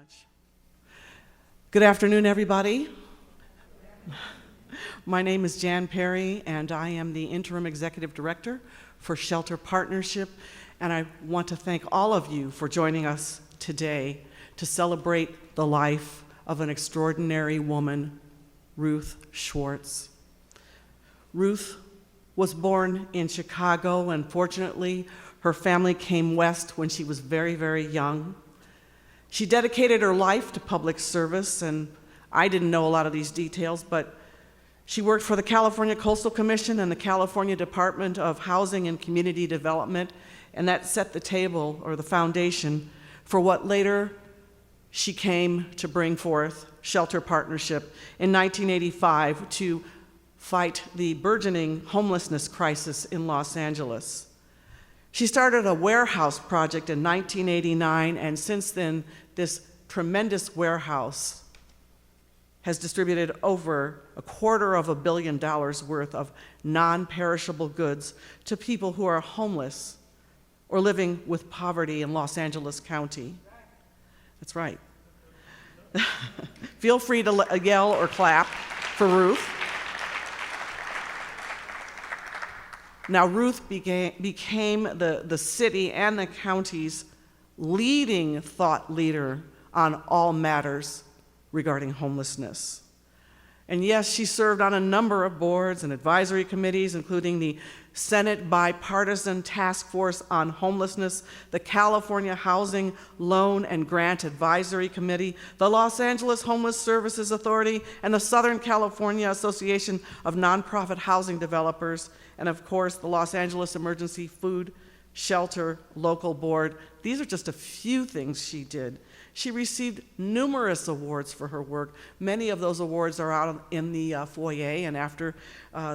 much. Good afternoon, everybody. My name is Jan Perry, and I am the Interim Executive Director for Shelter Partnership, and I want to thank all of you for joining us today to celebrate the life of an extraordinary woman, Ruth Schwartz. Ruth was born in Chicago, and fortunately, her family came west when she was very, very young. She dedicated her life to public service, and I didn't know a lot of these details, but she worked for the California Coastal Commission and the California Department of Housing and Community Development, and that set the table, or the foundation, for what later she came to bring forth, Shelter Partnership, in 1985 to fight the burgeoning homelessness crisis in Los Angeles. She started a warehouse project in 1989, and since then, this tremendous warehouse has distributed over $250 million worth of non-perishable goods to people who are homeless or living with poverty in Los Angeles County. That's right. Feel free to yell or clap for Ruth. Now, Ruth became the city and the county's leading thought leader on all matters regarding homelessness. And yes, she served on a number of boards and advisory committees, including the Senate Bipartisan Task Force on Homelessness, the California Housing Loan and Grant Advisory Committee, the Los Angeles Homeless Services Authority, and the Southern California Association of Nonprofit Housing Developers, and of course, the Los Angeles Emergency Food Shelter Local Board. These are just a few things she did. She received numerous awards for her work. Many of those awards are out in the foyer, and after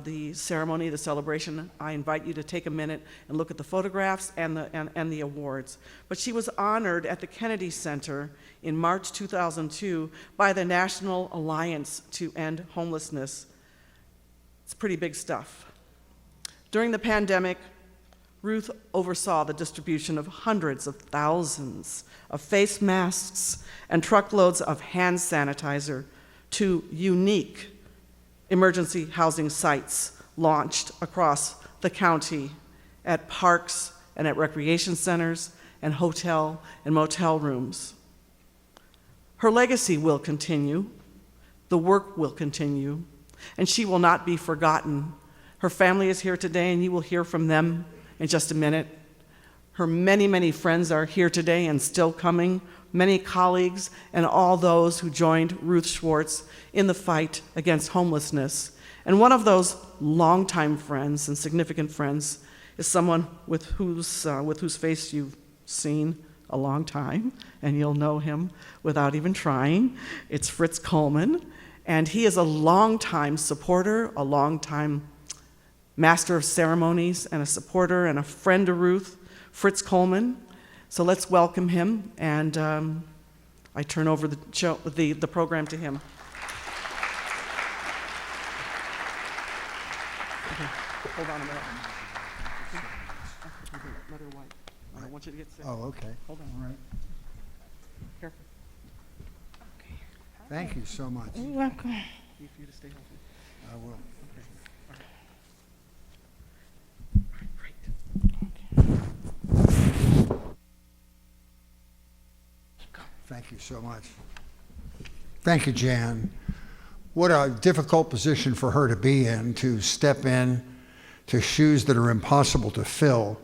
the ceremony, the celebration, I invite you to take a minute and look at the photographs and the awards. But she was honored at the Kennedy Center in March 2002 by the National Alliance to End Homelessness. It's pretty big stuff. During the pandemic, Ruth oversaw the distribution of hundreds of thousands of face masks and truckloads of hand sanitizer to unique emergency housing sites launched across the county at parks and at recreation centers and hotel and motel rooms. Her legacy will continue, the work will continue, and she will not be forgotten. Her family is here today, and you will hear from them in just a minute. Her many, many friends are here today and still coming, many colleagues, and all those who joined Ruth Schwartz in the fight against homelessness. And one of those longtime friends and significant friends is someone with whose face you've seen a long time, and you'll know him without even trying. It's Fritz Coleman, and he is a longtime supporter, a longtime master of ceremonies, and a supporter and a friend to Ruth, Fritz Coleman. So let's welcome him, and I turn over the program to him. Okay, hold on a minute. Let her wipe. I don't want you to get sick. Oh, okay. Hold on. All right. Careful. Okay. Thank you so much. You're welcome. Need for you to stay healthy. I will. Okay. All right. Thank you so much. Thank you, Jan. What a difficult position for her to be in, to step in to shoes that are impossible to fill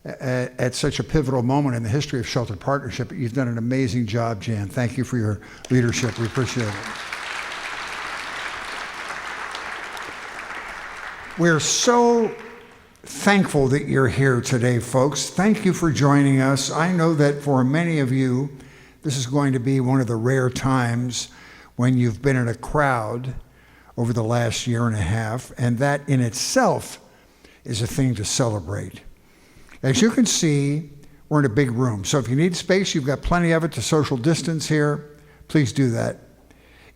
at such a pivotal moment in the history of Shelter Partnership. You've done an amazing job, Jan. Thank you for your leadership. We appreciate it. We're so thankful that you're here today, folks. Thank you for joining us. I know that for many of you, this is going to be one of the rare times when you've been in a crowd over the last year and a half, and that in itself is a thing to celebrate. As you can see, we're in a big room, so if you need space, you've got plenty of it to social distance here. Please do that.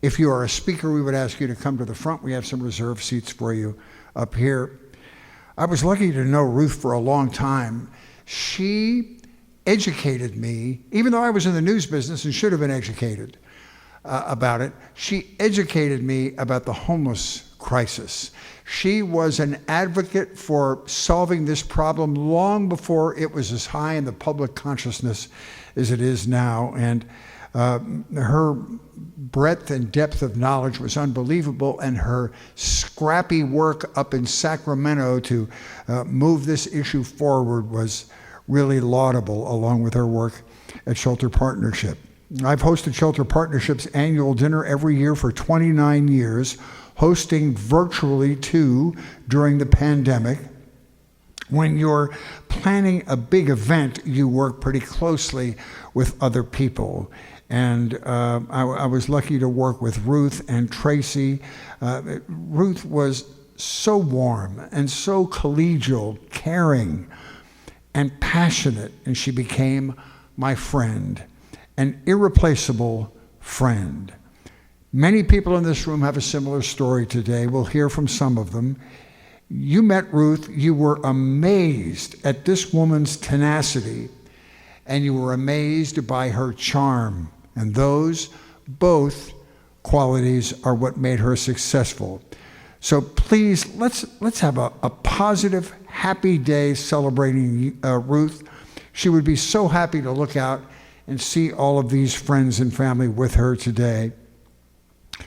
If you are a speaker, we would ask you to come to the front. We have some reserved seats for you up here. I was lucky to know Ruth for a long time. She educated me, even though I was in the news business and should have been educated about it. She educated me about the homeless crisis. She was an advocate for solving this problem long before it was as high in the public consciousness as it is now. And her breadth and depth of knowledge was unbelievable, and her scrappy work up in Sacramento to move this issue forward was really laudable, along with her work at Shelter Partnership. I've hosted Shelter Partnership's annual dinner every year for 29 years, hosting virtually too during the pandemic. When you're planning a big event, you work pretty closely with other people. And I was lucky to work with Ruth and Tracy. Ruth was so warm and so collegial, caring, and passionate, and she became my friend, an irreplaceable friend. Many people in this room have a similar story today. We'll hear from some of them. You met Ruth, you were amazed at this woman's tenacity, and you were amazed by her charm. And those both qualities are what made her successful. So please, let's have a positive, happy day celebrating Ruth. She would be so happy to look out and see all of these friends and family with her today.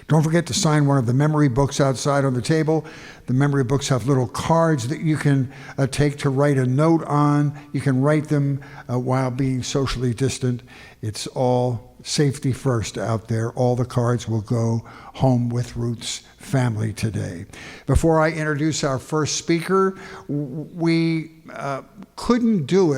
Don't forget to sign one of the memory books outside on the table. The memory books have little cards that you can take to write a note on. You can write them while being socially distant. It's all safety first out there. All the cards will go home with Ruth's family today. Before I introduce our first speaker, we couldn't do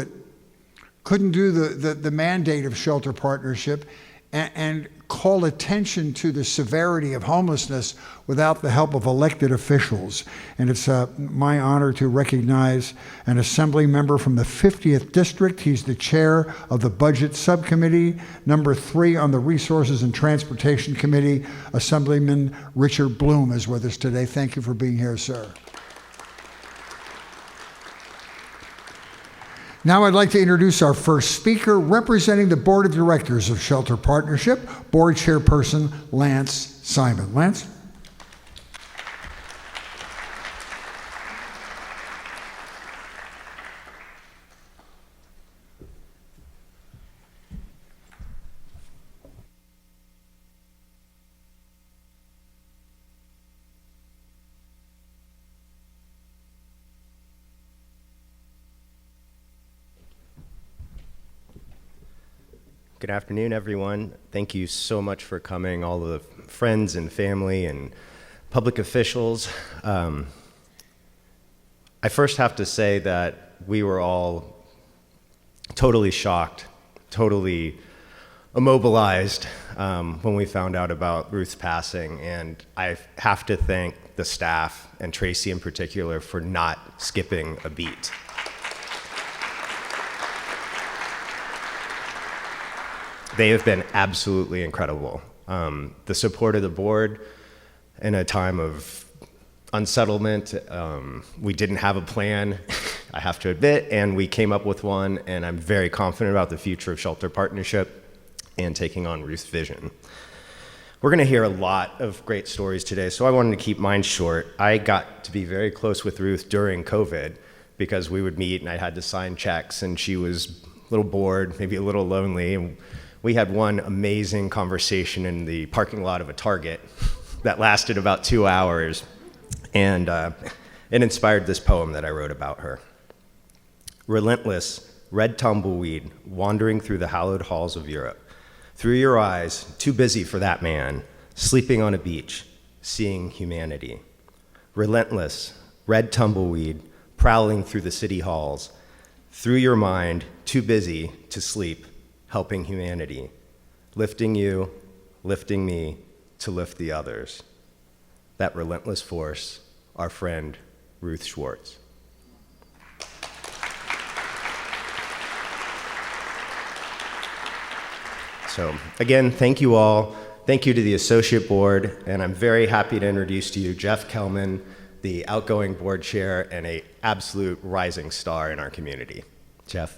the mandate of Shelter Partnership and call attention to the severity of homelessness without the help of elected officials. And it's my honor to recognize an assembly member from the 50th District. He's the chair of the Budget Subcommittee, number 3 on the Resources and Transportation Committee. Assemblyman Richard Bloom is with us today. Thank you for being here, sir. Now I'd like to introduce our first speaker, representing the Board of Directors of Shelter Partnership, Board Chairperson Lance Simon. Lance? Good afternoon, everyone. Thank you so much for coming, all of the friends and family and public officials. I first have to say that we were all totally shocked, totally immobilized when we found out about Ruth's passing, and I have to thank the staff, and Tracy in particular, for not skipping a beat. They have been absolutely incredible. The support of the board in a time of unsettlement, we didn't have a plan, I have to admit, and we came up with one, and I'm very confident about the future of Shelter Partnership and taking on Ruth's vision. We're gonna hear a lot of great stories today, so I wanted to keep mine short. I got to be very close with Ruth during COVID because we would meet and I had to sign checks, and she was a little bored, maybe a little lonely, and we had one amazing conversation in the parking lot of a Target that lasted about 2 hours, and it inspired this poem that I wrote about her. Relentless, red tumbleweed wandering through the hallowed halls of Europe. Through your eyes, too busy for that man, sleeping on a beach, seeing humanity. Relentless, red tumbleweed prowling through the city halls. Through your mind, too busy to sleep, helping humanity, lifting you, lifting me, to lift the others. That relentless force, our friend, Ruth Schwartz. So again, thank you all. Thank you to the Associate Board, and I'm very happy to introduce to you Jeff Kelman, the outgoing board chair and an absolute rising star in our community. Jeff.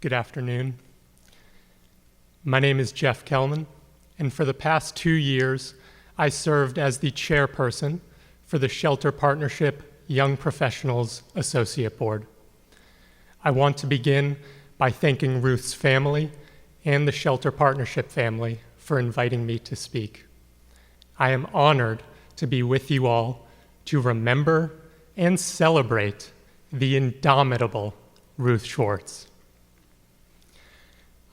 Good afternoon. My name is Jeff Kellman, and for the past 2 years, I served as the chairperson for the Shelter Partnership Young Professionals Associate Board. I want to begin by thanking Ruth's family and the Shelter Partnership family for inviting me to speak. I am honored to be with you all to remember and celebrate the indomitable Ruth Schwartz.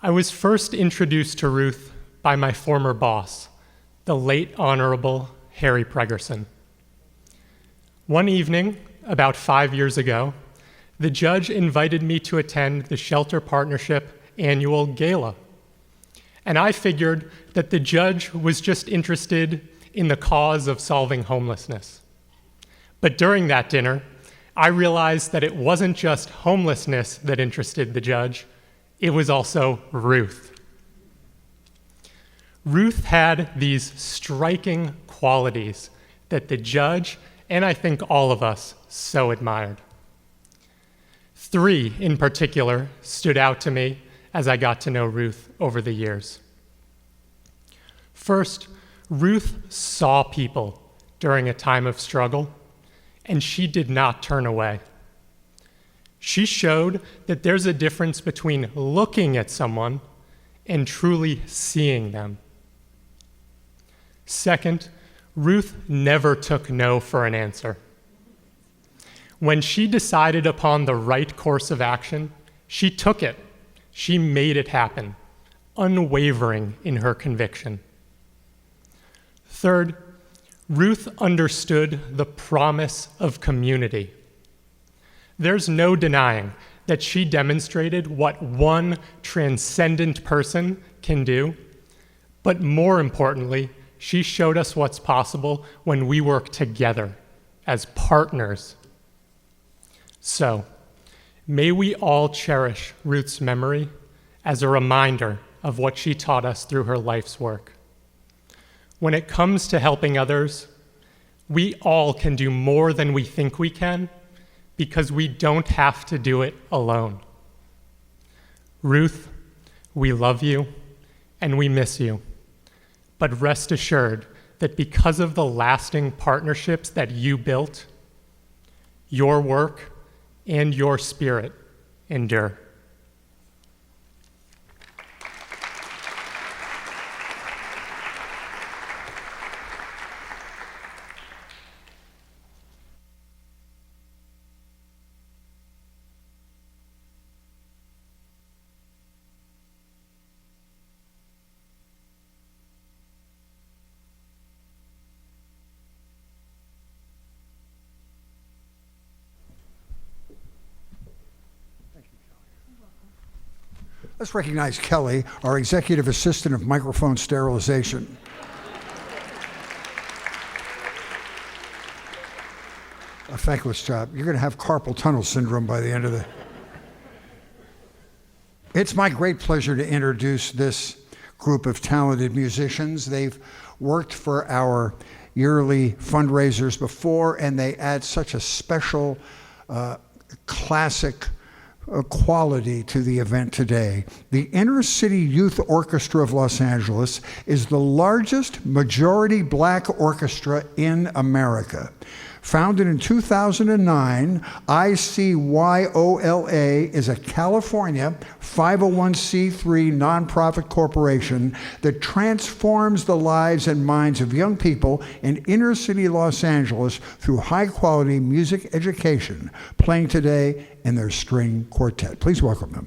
I was first introduced to Ruth by my former boss, the late Honorable Harry Pregerson. One evening, about 5 years ago, the judge invited me to attend the Shelter Partnership annual gala. And I figured that the judge was just interested in the cause of solving homelessness. But during that dinner, I realized that it wasn't just homelessness that interested the judge, it was also Ruth. Ruth had these striking qualities that the judge, and I think all of us, so admired. 3 in particular stood out to me as I got to know Ruth over the years. First, Ruth saw people during a time of struggle, and she did not turn away. She showed that there's a difference between looking at someone and truly seeing them. Second, Ruth never took no for an answer. When she decided upon the right course of action, she took it. She made it happen, unwavering in her conviction. Third, Ruth understood the promise of community. There's no denying that she demonstrated what one transcendent person can do, but more importantly, she showed us what's possible when we work together as partners. So, may we all cherish Ruth's memory as a reminder of what she taught us through her life's work. When it comes to helping others, we all can do more than we think we can because we don't have to do it alone. Ruth, we love you and we miss you, but rest assured that because of the lasting partnerships that you built, your work and your spirit endure. Let's recognize Kelly, our Executive Assistant of Microphone Sterilization. A thankless job. You're going to have carpal tunnel syndrome by the end of the... It's my great pleasure to introduce this group of talented musicians. They've worked for our yearly fundraisers before, and they add such a special, classic quality to the event today. The Inner City Youth Orchestra of Los Angeles is the largest majority black orchestra in America. Founded in 2009, ICYOLA is a California 501c3 nonprofit corporation that transforms the lives and minds of young people in inner city Los Angeles through high-quality music education, playing today in their string quartet. Please welcome them.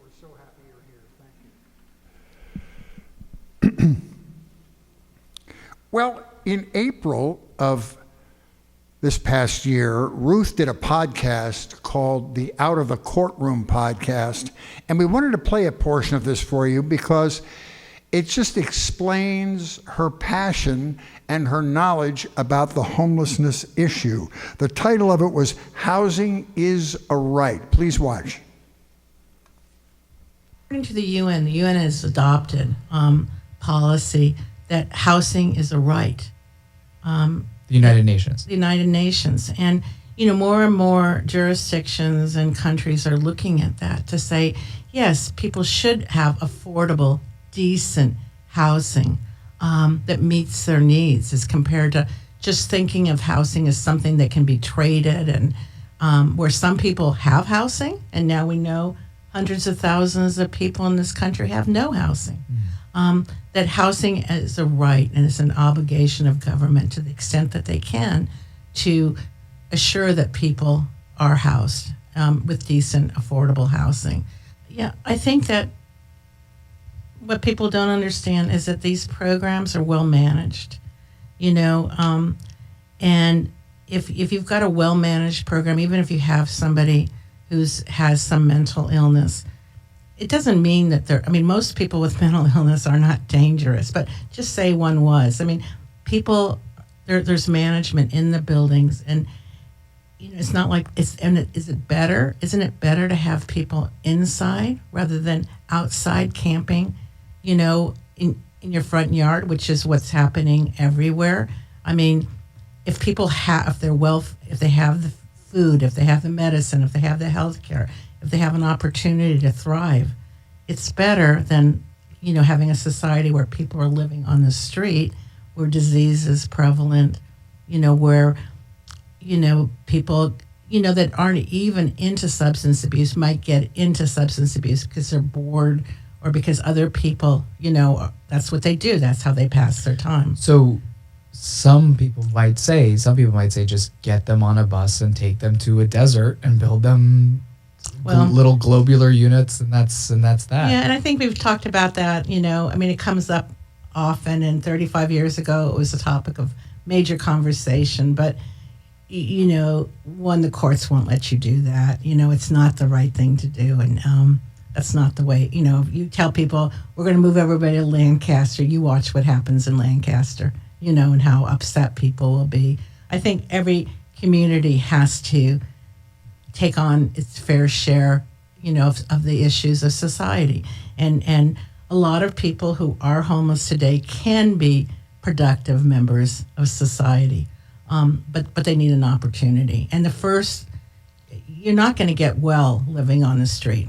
We're so happy you're here. Thank you. Well, in April of this past year, Ruth did a podcast called the Out of the Courtroom podcast, and we wanted to play a portion of this for you because it just explains her passion and her knowledge about the homelessness issue. The title of it was Housing is a Right. Please watch. According to the UN has adopted policy that housing is a right. The United Nations. The United Nations. And, more and more jurisdictions and countries are looking at that to say, yes, people should have affordable, decent housing that meets their needs as compared to just thinking of housing as something that can be traded and where some people have housing, and now we know hundreds of thousands of people in this country have no housing. That housing is a right and it's an obligation of government to the extent that they can to assure that people are housed with decent, affordable housing. Yeah, I think that what people don't understand is that these programs are well managed, and if you've got a well managed program, even if you have somebody has some mental illness, it doesn't mean that most people with mental illness are not dangerous, but just say one was. People, there's management in the buildings, and it's not like is it better? Isn't it better to have people inside rather than outside camping, in your front yard, which is what's happening everywhere? If people have if they have the food, if they have the medicine, if they have the health care, if they have an opportunity to thrive, it's better than, having a society where people are living on the street, where disease is prevalent, where, people, that aren't even into substance abuse might get into substance abuse because they're bored or because other people, that's what they do. That's how they pass their time. So some people might say just get them on a bus and take them to a desert and build them little globular units, and that's that. Yeah, and I think we've talked about that. It comes up often, and 35 years ago it was a topic of major conversation. But the courts won't let you do that. It's not the right thing to do, and that's not the way. If you tell people we're going to move everybody to Lancaster, you watch what happens in Lancaster. And how upset people will be. I think every community has to take on its fair share, of the issues of society. And a lot of people who are homeless today can be productive members of society, but they need an opportunity. And you're not going to get well living on the street.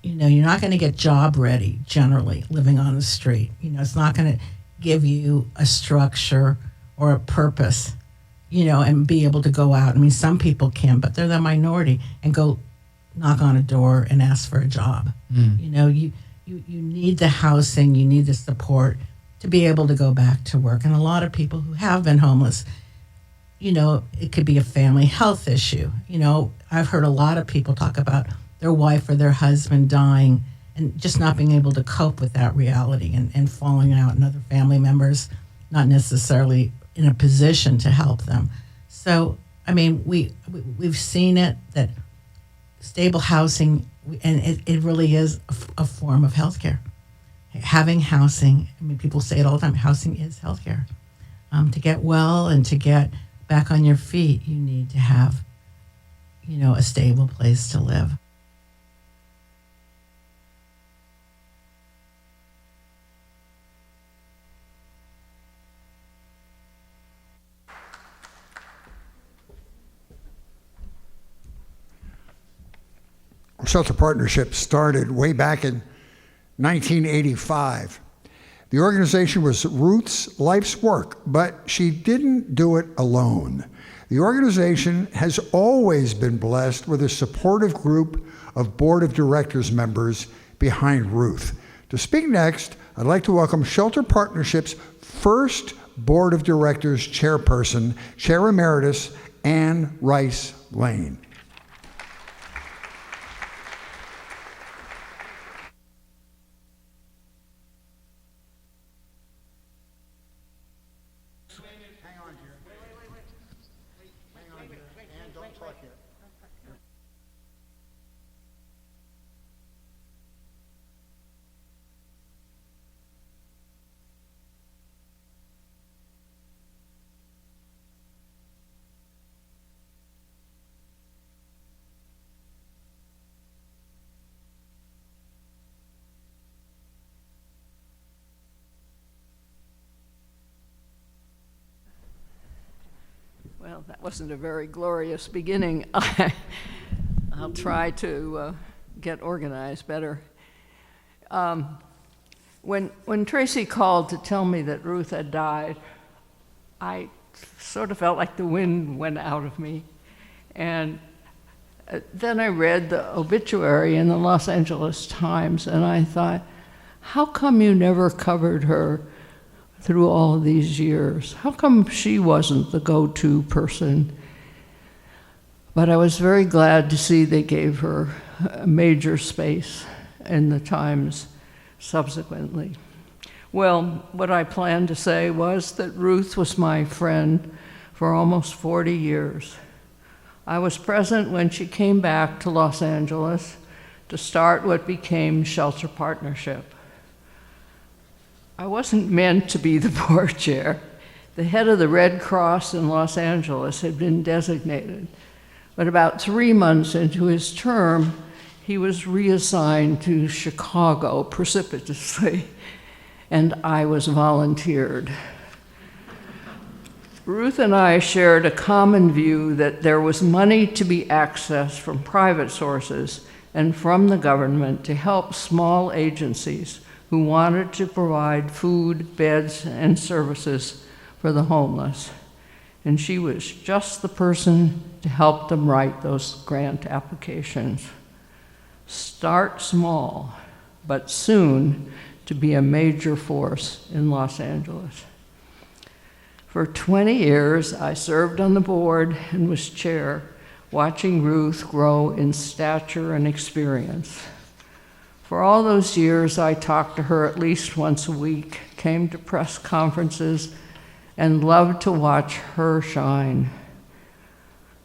You're not going to get job ready generally living on the street. It's not going to give you a structure or a purpose, and be able to go out. Some people can, but they're the minority, and go knock on a door and ask for a job. You need the housing, you need the support to be able to go back to work. And a lot of people who have been homeless, it could be a family health issue. I've heard a lot of people talk about their wife or their husband dying and just not being able to cope with that reality and falling out, and other family members not necessarily in a position to help them. So, we've seen it, that stable housing, and it really is a form of healthcare. Having housing, people say it all the time, housing is healthcare. To get well and to get back on your feet, you need to have, a stable place to live. Shelter Partnership started way back in 1985. The organization was Ruth's life's work, but she didn't do it alone. The organization has always been blessed with a supportive group of board of directors members behind Ruth. To speak next, I'd like to welcome Shelter Partnership's first board of directors chairperson, Chair Emeritus Ann Rice Lane. Hang on here. Hang on here. Ann, don't talk yet. Well, that wasn't a very glorious beginning. I'll try to get organized better. When Tracy called to tell me that Ruth had died, I sort of felt like the wind went out of me. And then I read the obituary in the Los Angeles Times, and I thought, how come you never covered her through all of these years? How come she wasn't the go-to person? But I was very glad to see they gave her a major space in the Times subsequently. Well, what I planned to say was that Ruth was my friend for almost 40 years. I was present when she came back to Los Angeles to start what became Shelter Partnership. I wasn't meant to be the board chair. The head of the Red Cross in Los Angeles had been designated, but about 3 months into his term, he was reassigned to Chicago precipitously, and I was volunteered. Ruth and I shared a common view that there was money to be accessed from private sources and from the government to help small agencies who wanted to provide food, beds, and services for the homeless. And she was just the person to help them write those grant applications. Start small, but soon to be a major force in Los Angeles. For 20 years, I served on the board and was chair, watching Ruth grow in stature and experience. For all those years, I talked to her at least once a week, came to press conferences, and loved to watch her shine.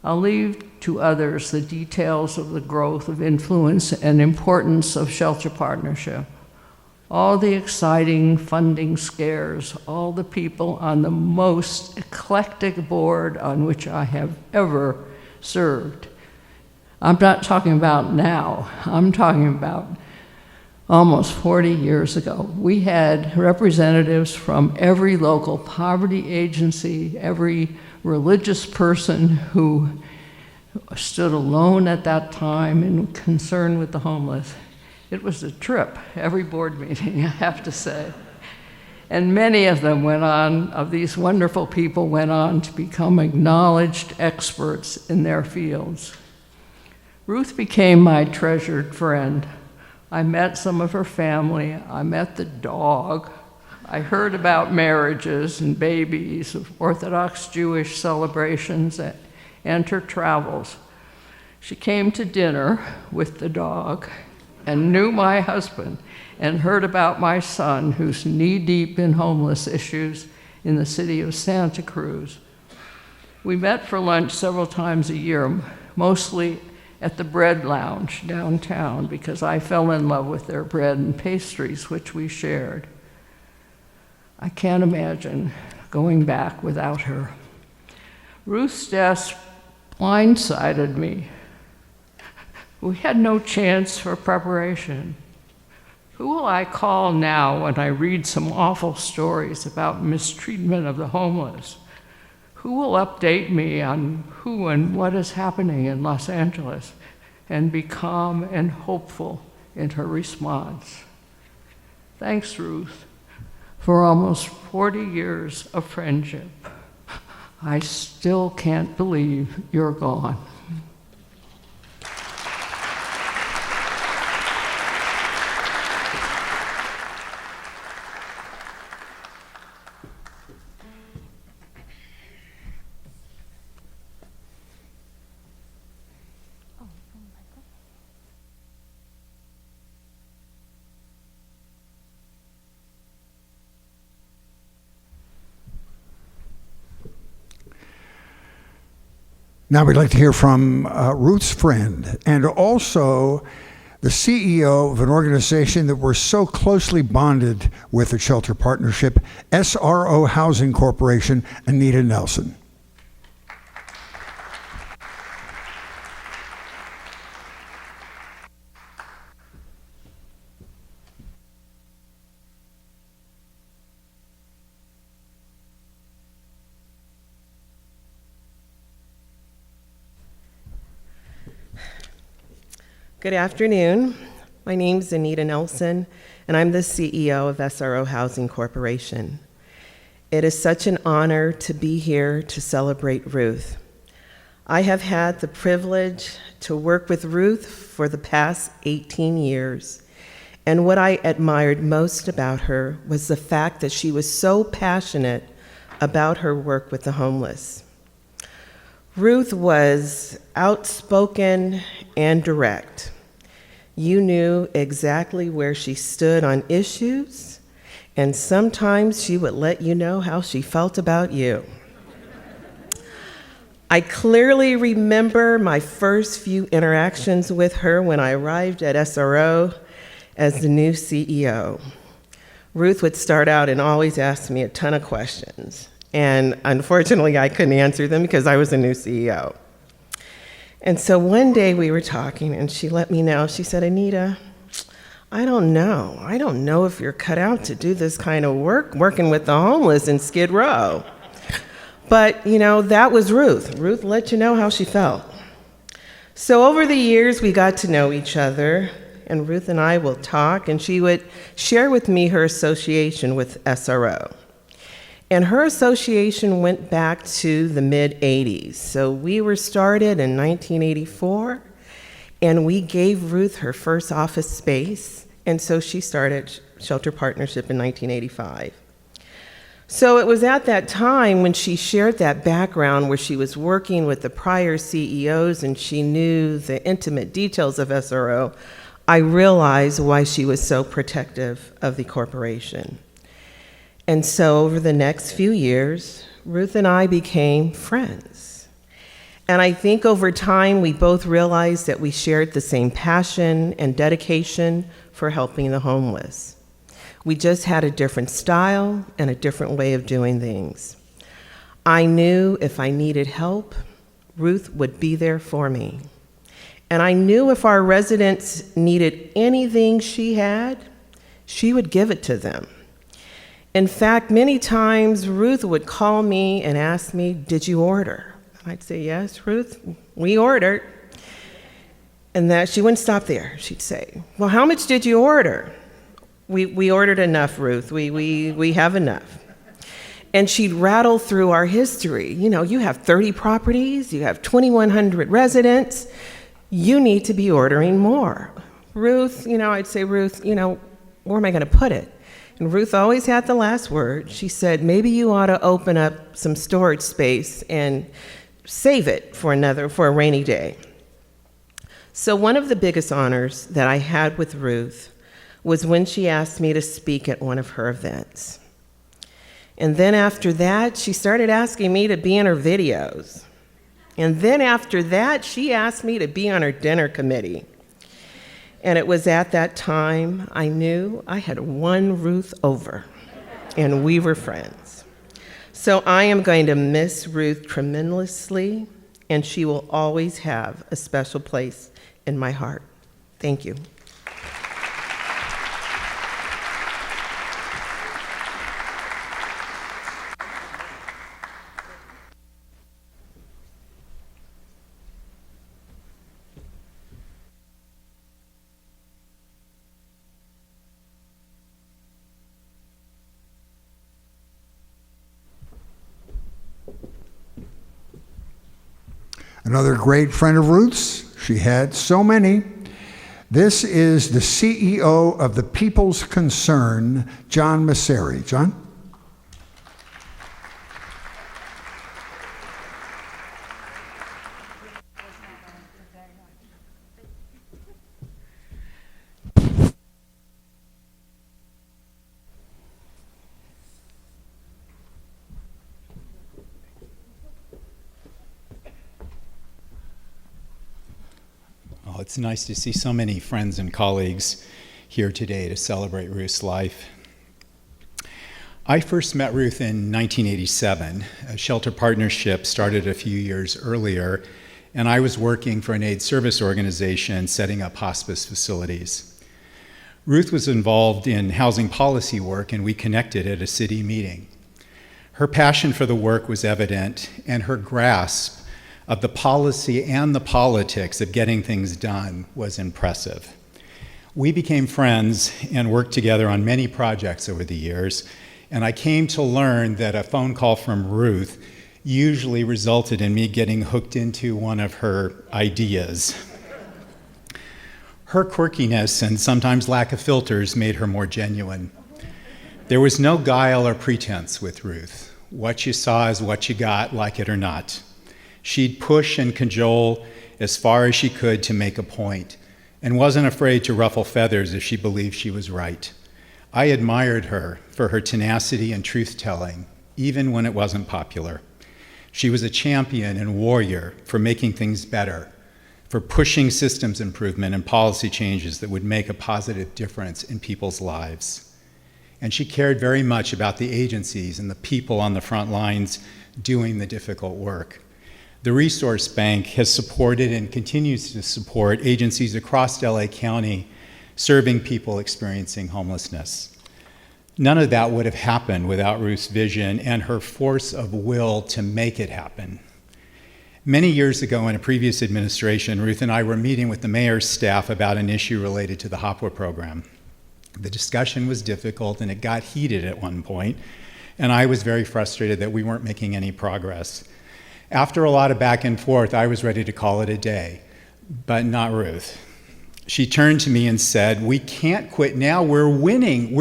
I'll leave to others the details of the growth of influence and importance of Shelter Partnership, all the exciting funding scares, all the people on the most eclectic board on which I have ever served. I'm not talking about now, I'm talking about almost 40 years ago. We had representatives from every local poverty agency, every religious person who stood alone at that time in concern with the homeless. It was a trip, every board meeting, I have to say. And many of them went on, of these wonderful people, went on to become acknowledged experts in their fields. Ruth became my treasured friend. I met some of her family. I met the dog. I heard about marriages and babies, of Orthodox Jewish celebrations, and her travels. She came to dinner with the dog and knew my husband and heard about my son, who's knee-deep in homeless issues in the city of Santa Cruz. We met for lunch several times a year, mostly at the Bread Lounge downtown, because I fell in love with their bread and pastries, which we shared. I can't imagine going back without her. Ruth's death blindsided me. We had no chance for preparation. Who will I call now when I read some awful stories about mistreatment of the homeless? Who will update me on who and what is happening in Los Angeles and be calm and hopeful in her response? Thanks, Ruth, for almost 40 years of friendship. I still can't believe you're gone. Now we'd like to hear from Ruth's friend and also the CEO of an organization that we're so closely bonded with at Shelter Partnership, SRO Housing Corporation, Anita Nelson. Good afternoon. My name is Anita Nelson, and I'm the CEO of SRO Housing Corporation. It is such an honor to be here to celebrate Ruth. I have had the privilege to work with Ruth for the past 18 years, and what I admired most about her was the fact that she was so passionate about her work with the homeless. Ruth was outspoken and direct. You knew exactly where she stood on issues, and sometimes she would let you know how she felt about you. I clearly remember my first few interactions with her when I arrived at SRO as the new CEO. Ruth would start out and always ask me a ton of questions. And unfortunately, I couldn't answer them because I was a new CEO. And so one day we were talking and she let me know, she said, Anita, I don't know. I don't know if you're cut out to do this kind of work, working with the homeless in Skid Row. But, that was Ruth. Ruth let you know how she felt. So over the years, we got to know each other, and Ruth and I will talk, and she would share with me her association with SRO. And her association went back to the mid-'80s. So we were started in 1984, and we gave Ruth her first office space, and so she started Shelter Partnership in 1985. So it was at that time when she shared that background where she was working with the prior CEOs and she knew the intimate details of SRO, I realized why she was so protective of the corporation. And so over the next few years, Ruth and I became friends. And I think over time, we both realized that we shared the same passion and dedication for helping the homeless. We just had a different style and a different way of doing things. I knew if I needed help, Ruth would be there for me. And I knew if our residents needed anything she had, she would give it to them. In fact, many times Ruth would call me and ask me, did you order? And I'd say, yes, Ruth, we ordered. And that she wouldn't stop there. She'd say, well, how much did you order? We ordered enough, Ruth. We have enough. And she'd rattle through our history. You have 30 properties, you have 2,100 residents, you need to be ordering more. Ruth, I'd say, Ruth, where am I gonna put it? And Ruth always had the last word. She said, maybe you ought to open up some storage space and save it for a rainy day. So one of the biggest honors that I had with Ruth was when she asked me to speak at one of her events. And then after that, she started asking me to be in her videos. And then after that, she asked me to be on her dinner committee. And it was at that time I knew I had won Ruth over, and we were friends. So I am going to miss Ruth tremendously, and she will always have a special place in my heart. Thank you. Another great friend of Ruth's. She had so many. This is the CEO of the People's Concern, John Masseri. John? Well, it's nice to see so many friends and colleagues here today to celebrate Ruth's life. I first met Ruth in 1987. A shelter partnership started a few years earlier, and I was working for an AIDS service organization setting up hospice facilities. Ruth was involved in housing policy work, and we connected at a city meeting. Her passion for the work was evident, and her grasp of the policy and the politics of getting things done was impressive. We became friends and worked together on many projects over the years, and I came to learn that a phone call from Ruth usually resulted in me getting hooked into one of her ideas. Her quirkiness and sometimes lack of filters made her more genuine. There was no guile or pretense with Ruth. What you saw is what you got, like it or not. She'd push and cajole as far as she could to make a point, and wasn't afraid to ruffle feathers if she believed she was right. I admired her for her tenacity and truth-telling, even when it wasn't popular. She was a champion and warrior for making things better, for pushing systems improvement and policy changes that would make a positive difference in people's lives. And she cared very much about the agencies and the people on the front lines doing the difficult work. The Resource Bank has supported and continues to support agencies across LA County serving people experiencing homelessness. None of that would have happened without Ruth's vision and her force of will to make it happen. Many years ago in a previous administration, Ruth and I were meeting with the mayor's staff about an issue related to the HOPWA program. The discussion was difficult and it got heated at one point, and I was very frustrated that we weren't making any progress. After a lot of back and forth, I was ready to call it a day, but not Ruth. She turned to me and said, "We can't quit now, we're winning.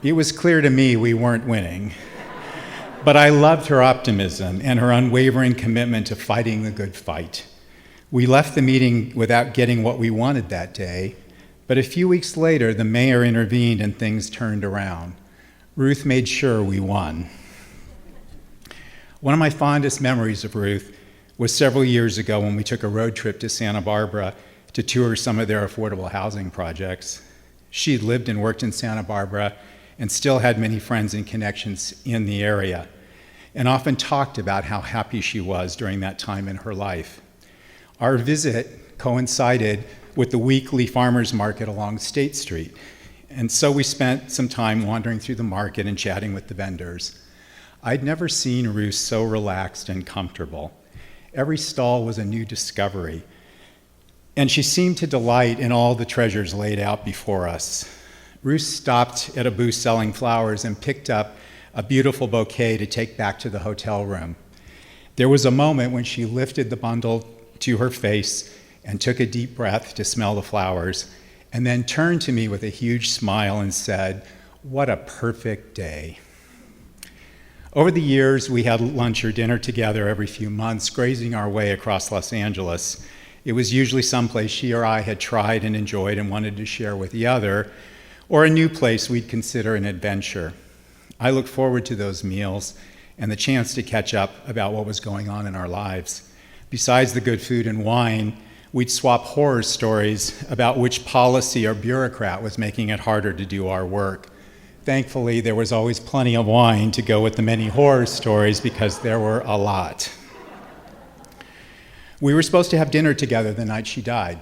It was clear to me we weren't winning, but I loved her optimism and her unwavering commitment to fighting the good fight. We left the meeting without getting what we wanted that day, but a few weeks later, the mayor intervened and things turned around. Ruth made sure we won. One of my fondest memories of Ruth was several years ago when we took a road trip to Santa Barbara to tour some of their affordable housing projects. She had lived and worked in Santa Barbara and still had many friends and connections in the area, and often talked about how happy she was during that time in her life. Our visit coincided with the weekly farmers market along State Street, and so we spent some time wandering through the market and chatting with the vendors. I'd never seen Ruth so relaxed and comfortable. Every stall was a new discovery, and she seemed to delight in all the treasures laid out before us. Ruth stopped at a booth selling flowers and picked up a beautiful bouquet to take back to the hotel room. There was a moment when she lifted the bundle to her face and took a deep breath to smell the flowers, and then turned to me with a huge smile and said, "What a perfect day." Over the years, we had lunch or dinner together every few months, grazing our way across Los Angeles. It was usually someplace she or I had tried and enjoyed and wanted to share with the other, or a new place we'd consider an adventure. I look forward to those meals and the chance to catch up about what was going on in our lives. Besides the good food and wine, we'd swap horror stories about which policy or bureaucrat was making it harder to do our work. Thankfully, there was always plenty of wine to go with the many horror stories because there were a lot. We were supposed to have dinner together the night she died.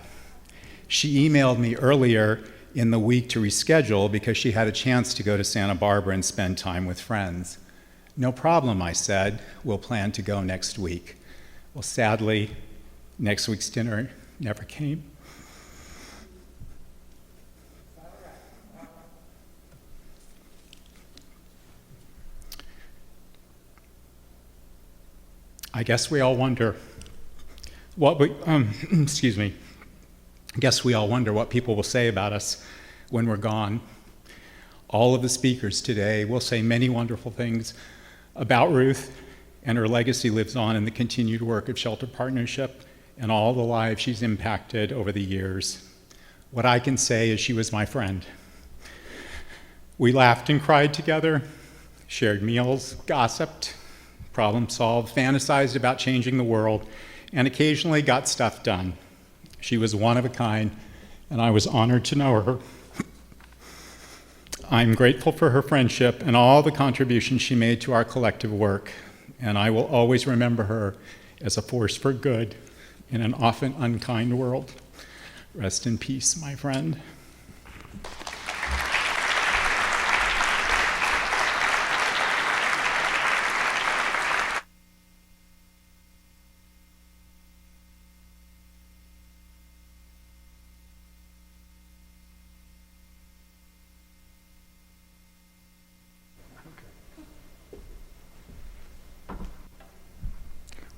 She emailed me earlier in the week to reschedule because she had a chance to go to Santa Barbara and spend time with friends. "No problem," I said. "We'll plan to go next week." Well, sadly, next week's dinner never came. I guess we all wonder what people will say about us when we're gone. All of the speakers today will say many wonderful things about Ruth, and her legacy lives on in the continued work of Shelter Partnership and all the lives she's impacted over the years. What I can say is she was my friend. We laughed and cried together, shared meals, gossiped, problem solved, fantasized about changing the world, and occasionally got stuff done. She was one of a kind, and I was honored to know her. I'm grateful for her friendship and all the contributions she made to our collective work, and I will always remember her as a force for good in an often unkind world. Rest in peace, my friend.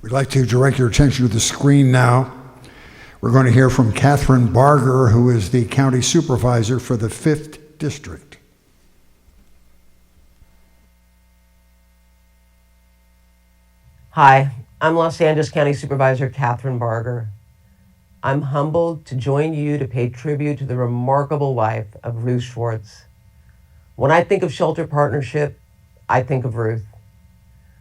We'd like to direct your attention to the screen now. We're going to hear from Catherine Barger, who is the county supervisor for the 5th District. Hi, I'm Los Angeles County Supervisor Catherine Barger. I'm humbled to join you to pay tribute to the remarkable life of Ruth Schwartz. When I think of Shelter Partnership, I think of Ruth.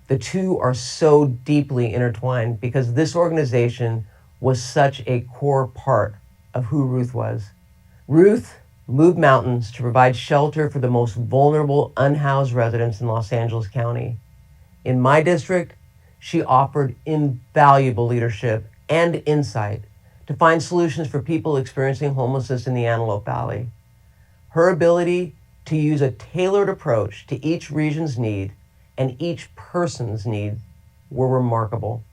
The two are so deeply intertwined because this organization was such a core part of who Ruth was. Ruth moved mountains to provide shelter for the most vulnerable, unhoused residents in Los Angeles County. In my district, she offered invaluable leadership and insight to find solutions for people experiencing homelessness in the Antelope Valley. Her ability to use a tailored approach to each region's need and each person's need were remarkable.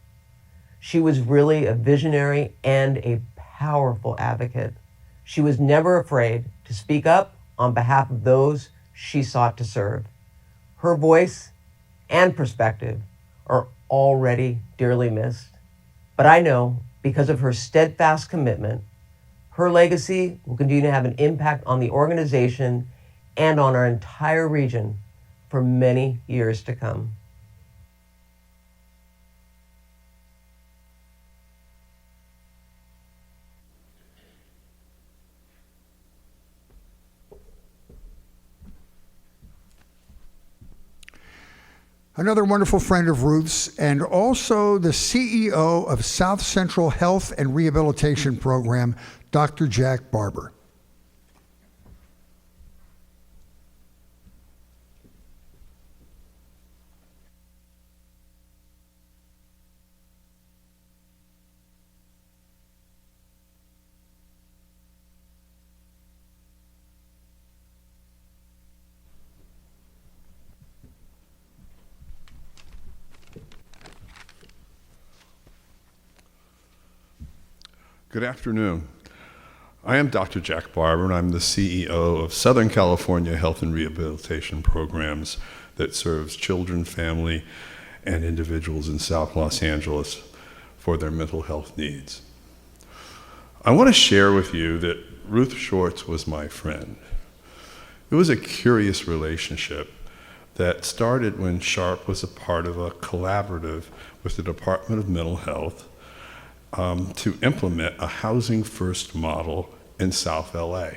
She was really a visionary and a powerful advocate. She was never afraid to speak up on behalf of those she sought to serve. Her voice and perspective are already dearly missed. But I know because of her steadfast commitment, her legacy will continue to have an impact on the organization and on our entire region for many years to come. Another wonderful friend of Ruth's, and also the CEO of South Central Health and Rehabilitation Program, Dr. Jack Barber. Good afternoon. I am Dr. Jack Barber, and I'm the CEO of Southern California Health and Rehabilitation Programs that serves children, family, and individuals in South Los Angeles for their mental health needs. I want to share with you that Ruth Schwartz was my friend. It was a curious relationship that started when Sharp was a part of a collaborative with the Department of Mental Health to implement a housing-first model in South LA.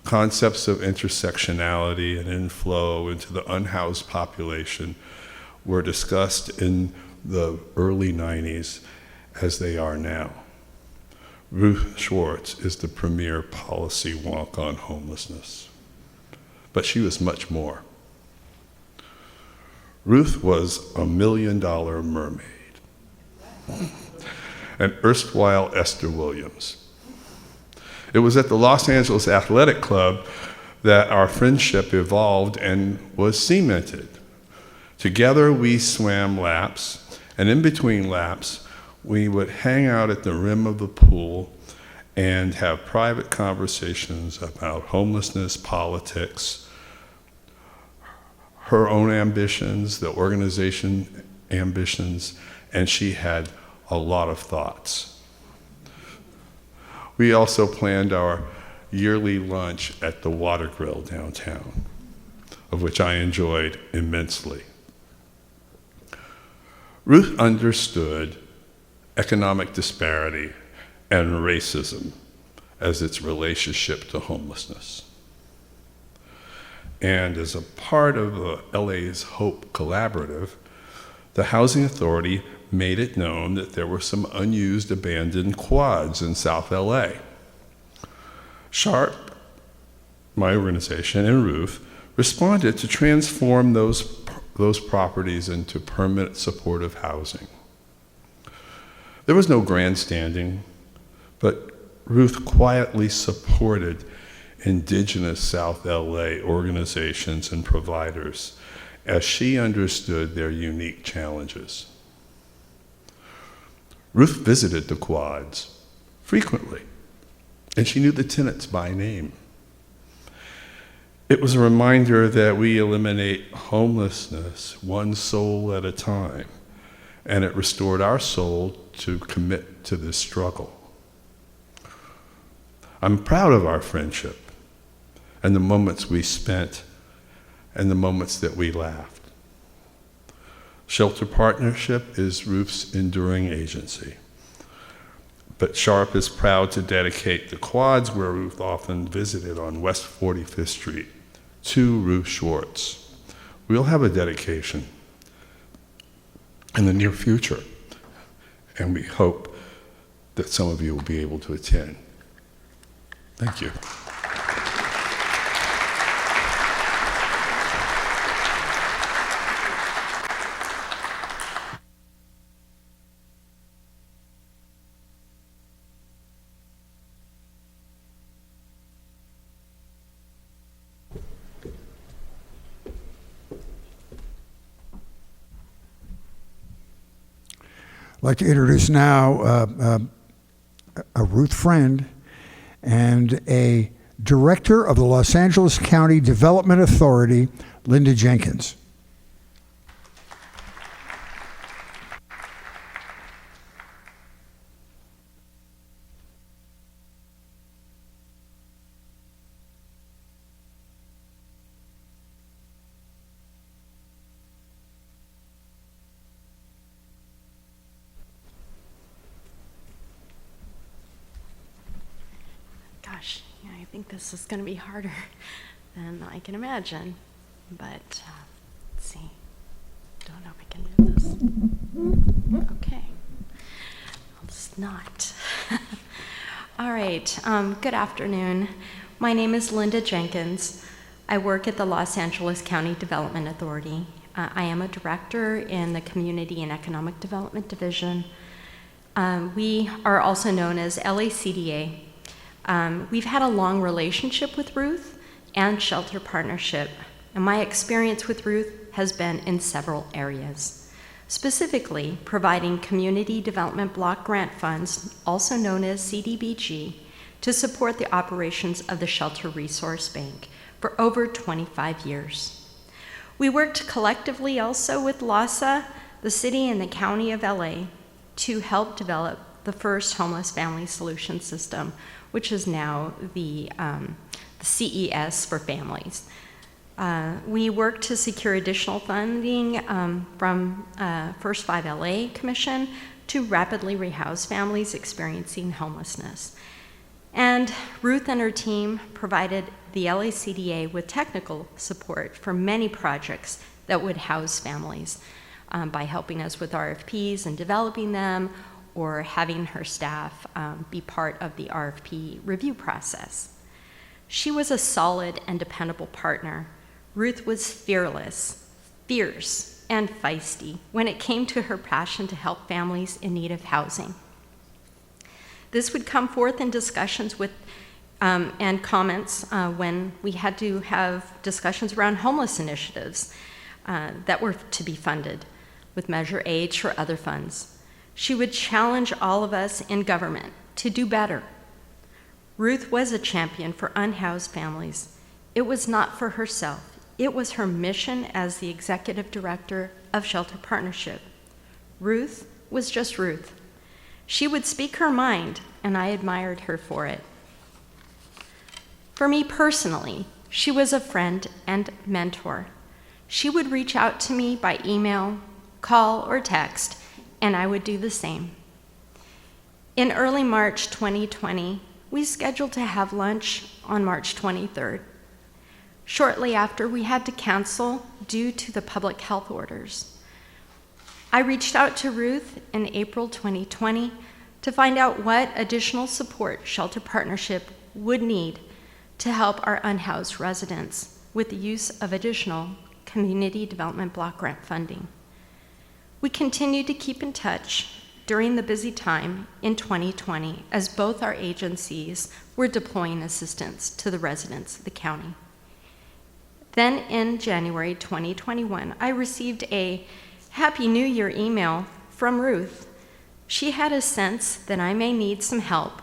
Concepts of intersectionality and inflow into the unhoused population were discussed in the early 90s as they are now. Ruth Schwartz is the premier policy wonk on homelessness. But she was much more. Ruth was a $1 million mermaid. An erstwhile Esther Williams. It was at the Los Angeles Athletic Club that our friendship evolved and was cemented. Together we swam laps, and in between laps, we would hang out at the rim of the pool and have private conversations about homelessness, politics, her own ambitions, the organization ambitions, and she had a lot of thoughts. We also planned our yearly lunch at the Water Grill downtown, of which I enjoyed immensely. Ruth understood economic disparity and racism as its relationship to homelessness. And as a part of the LA's Hope Collaborative, the Housing Authority made it known that there were some unused abandoned quads in South LA. Sharp, my organization, and Ruth responded to transform those properties into permanent supportive housing. There was no grandstanding, but Ruth quietly supported indigenous South LA organizations and providers as she understood their unique challenges. Ruth visited the quads frequently, and she knew the tenants by name. It was a reminder that we eliminate homelessness one soul at a time, and it restored our soul to commit to this struggle. I'm proud of our friendship and the moments we spent and the moments that we laughed. Shelter Partnership is Ruth's enduring agency, but Sharp is proud to dedicate the quads where Ruth often visited on West 45th Street to Ruth Schwartz. We'll have a dedication in the near future, and we hope that some of you will be able to attend. Thank you. I'd like to introduce now a Ruth friend and a director of the Los Angeles County Development Authority, Linda Jenkins. Gosh, yeah, I think this is going to be harder than I can imagine. But let's see. Don't know if I can do this. Okay. I'll just not. All right. Good afternoon. My name is Linda Jenkins. I work at the Los Angeles County Development Authority. I am a director in the Community and Economic Development Division. We are also known as LACDA. We've had a long relationship with Ruth and Shelter Partnership, and my experience with Ruth has been in several areas, specifically providing community development block grant funds, also known as CDBG, to support the operations of the Shelter Resource Bank for over 25 years. We worked collectively also with LASA, the city and the county of LA, to help develop the first homeless family solution system, which is now the CES for families. We worked to secure additional funding from First 5 LA Commission to rapidly rehouse families experiencing homelessness. And Ruth and her team provided the LACDA with technical support for many projects that would house families by helping us with RFPs and developing them, or having her staff be part of the RFP review process. She was a solid and dependable partner. Ruth was fearless, fierce, and feisty when it came to her passion to help families in need of housing. This would come forth in discussions with and comments when we had to have discussions around homeless initiatives that were to be funded with Measure H or other funds. She would challenge all of us in government to do better. Ruth was a champion for unhoused families. It was not for herself. It was her mission as the executive director of Shelter Partnership. Ruth was just Ruth. She would speak her mind, and I admired her for it. For me personally, she was a friend and mentor. She would reach out to me by email, call, or text, and I would do the same. In early March 2020, we scheduled to have lunch on March 23rd. Shortly after, we had to cancel due to the public health orders. I reached out to Ruth in April 2020 to find out what additional support Shelter Partnership would need to help our unhoused residents with the use of additional Community Development Block Grant funding. We continued to keep in touch during the busy time in 2020 as both our agencies were deploying assistance to the residents of the county. Then in January 2021, I received a Happy New Year email from Ruth. She had a sense that I may need some help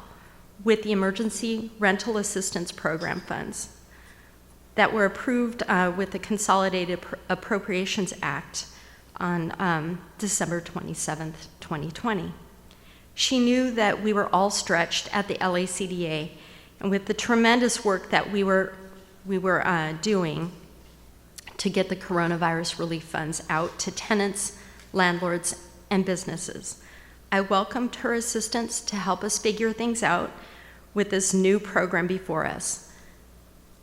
with the Emergency Rental Assistance Program funds that were approved with the Consolidated Appropriations Act on December 27th, 2020. She knew that we were all stretched at the LACDA, and with the tremendous work that we were doing to get the coronavirus relief funds out to tenants, landlords, and businesses, I welcomed her assistance to help us figure things out with this new program before us.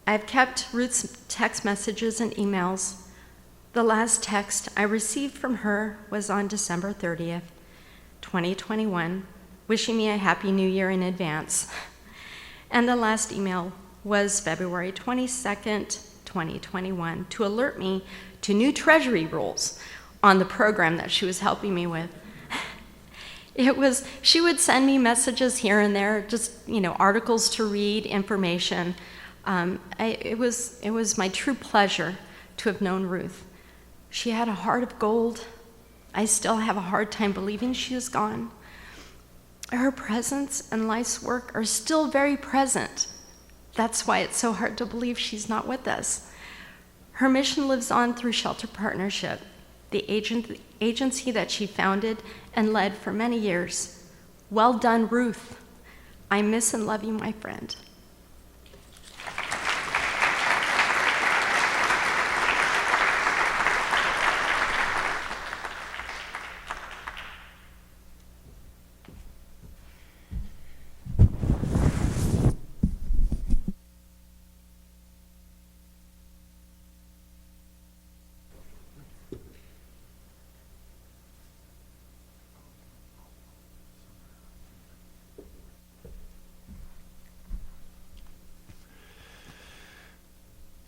I've kept Ruth's text messages and emails. The last text I received from her was on December 30th, 2021, wishing me a Happy New Year in advance. And the last email was February 22nd, 2021, to alert me to new Treasury rules on the program that she was helping me with. She would send me messages here and there, just, articles to read, information. It was my true pleasure to have known Ruth. She had a heart of gold. I still have a hard time believing she is gone. Her presence and life's work are still very present. That's why it's so hard to believe she's not with us. Her mission lives on through Shelter Partnership, the agency that she founded and led for many years. Well done, Ruth. I miss and love you, my friend.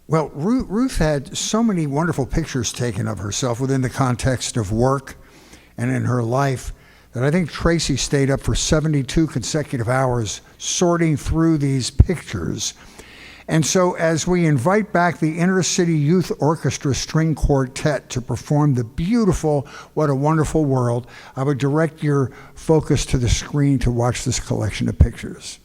Well, Ruth had so many wonderful pictures taken of herself within the context of work and in her life that I think Tracy stayed up for 72 consecutive hours sorting through these pictures. And so as we invite back the Inner City Youth Orchestra String Quartet to perform the beautiful What a Wonderful World, I would direct your focus to the screen to watch this collection of pictures.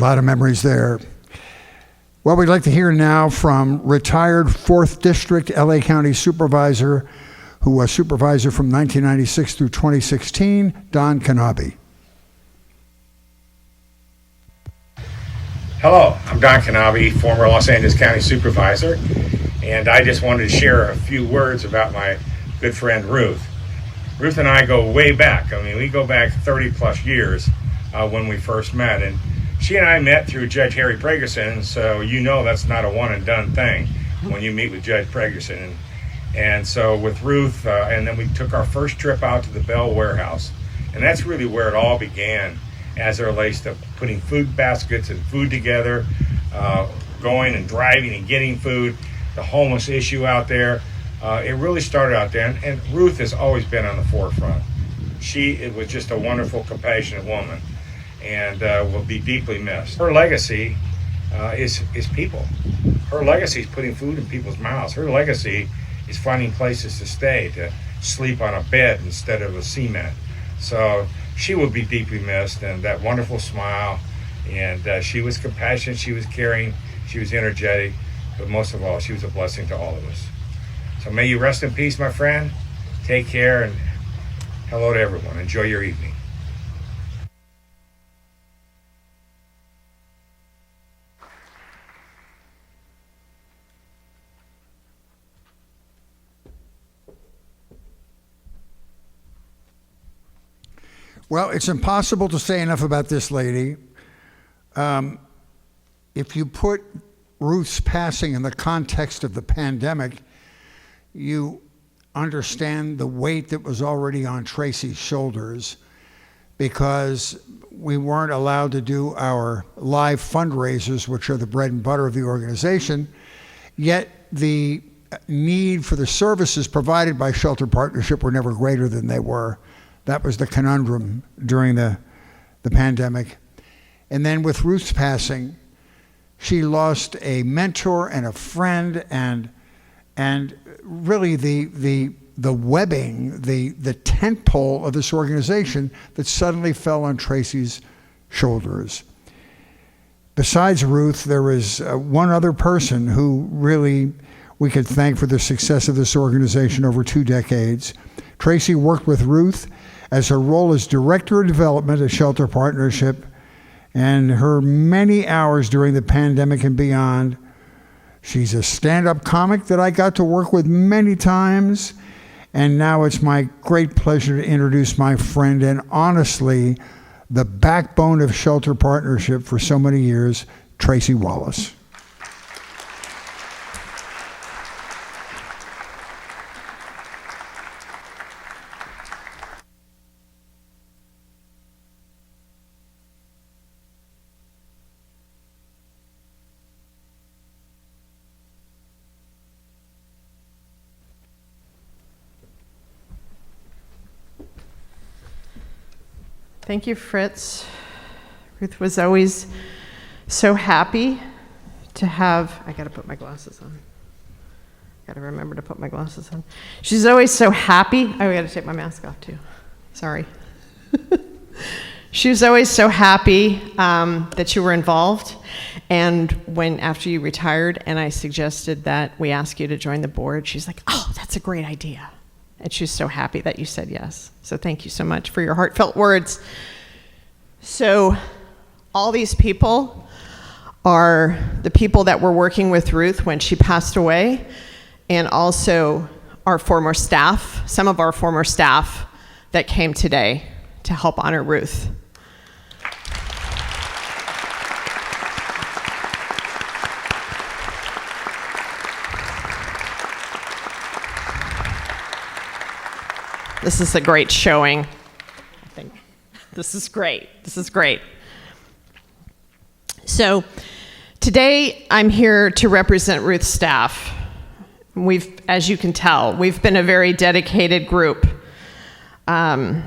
A lot of memories there. Well, we'd like to hear now from retired 4th District LA County Supervisor, who was supervisor from 1996 through 2016, Don Kanabe. Hello, I'm Don Kanabe, former Los Angeles County Supervisor, and I just wanted to share a few words about my good friend Ruth. Ruth and I go way back. I mean, we go back 30 plus years when we first met, and she and I met through Judge Harry Pregerson, so you know that's not a one and done thing when you meet with Judge Pregerson. And so with Ruth, and then we took our first trip out to the Bell Warehouse, and that's really where it all began as it relates to putting food baskets and food together, going and driving and getting food, the homeless issue out there. It really started out there, and Ruth has always been on the forefront. It was just a wonderful, compassionate woman, and will be deeply missed. Her legacy is people. Her legacy is putting food in people's mouths. Her legacy is finding places to stay, to sleep on a bed instead of a cement. So she will be deeply missed, and that wonderful smile, and she was compassionate, she was caring, she was energetic, but most of all, she was a blessing to all of us. So may you rest in peace, my friend. Take care, and hello to everyone. Enjoy your evening. Well, it's impossible to say enough about this lady. If you put Ruth's passing in the context of the pandemic, you understand the weight that was already on Tracy's shoulders, because we weren't allowed to do our live fundraisers, which are the bread and butter of the organization, yet the need for the services provided by Shelter Partnership were never greater than they were. That was the conundrum during the pandemic. And then with Ruth's passing, she lost a mentor and a friend, and really the webbing, the tent pole of this organization that suddenly fell on Tracy's shoulders. Besides Ruth, there was one other person who really we could thank for the success of this organization over 2 decades. Tracy worked with Ruth as her role as Director of Development at Shelter Partnership, and her many hours during the pandemic and beyond. She's a stand-up comic that I got to work with many times, and now it's my great pleasure to introduce my friend and honestly the backbone of Shelter Partnership for so many years, Tracy Wallace. Thank you, Fritz. Ruth was always so happy to have, I gotta put my glasses on. Gotta remember to put my glasses on. She's always so happy. I gotta take my mask off too. Sorry. She was always so happy that you were involved. And when, after you retired and I suggested that we ask you to join the board, she's like, oh, that's a great idea. And she's so happy that you said yes. So thank you so much for your heartfelt words. So all these people are the people that were working with Ruth when she passed away, and also our former staff, some of our former staff that came today to help honor Ruth. This is a great showing. I think this is great. This is great. So today I'm here to represent Ruth's staff. As you can tell, we've been a very dedicated group. Current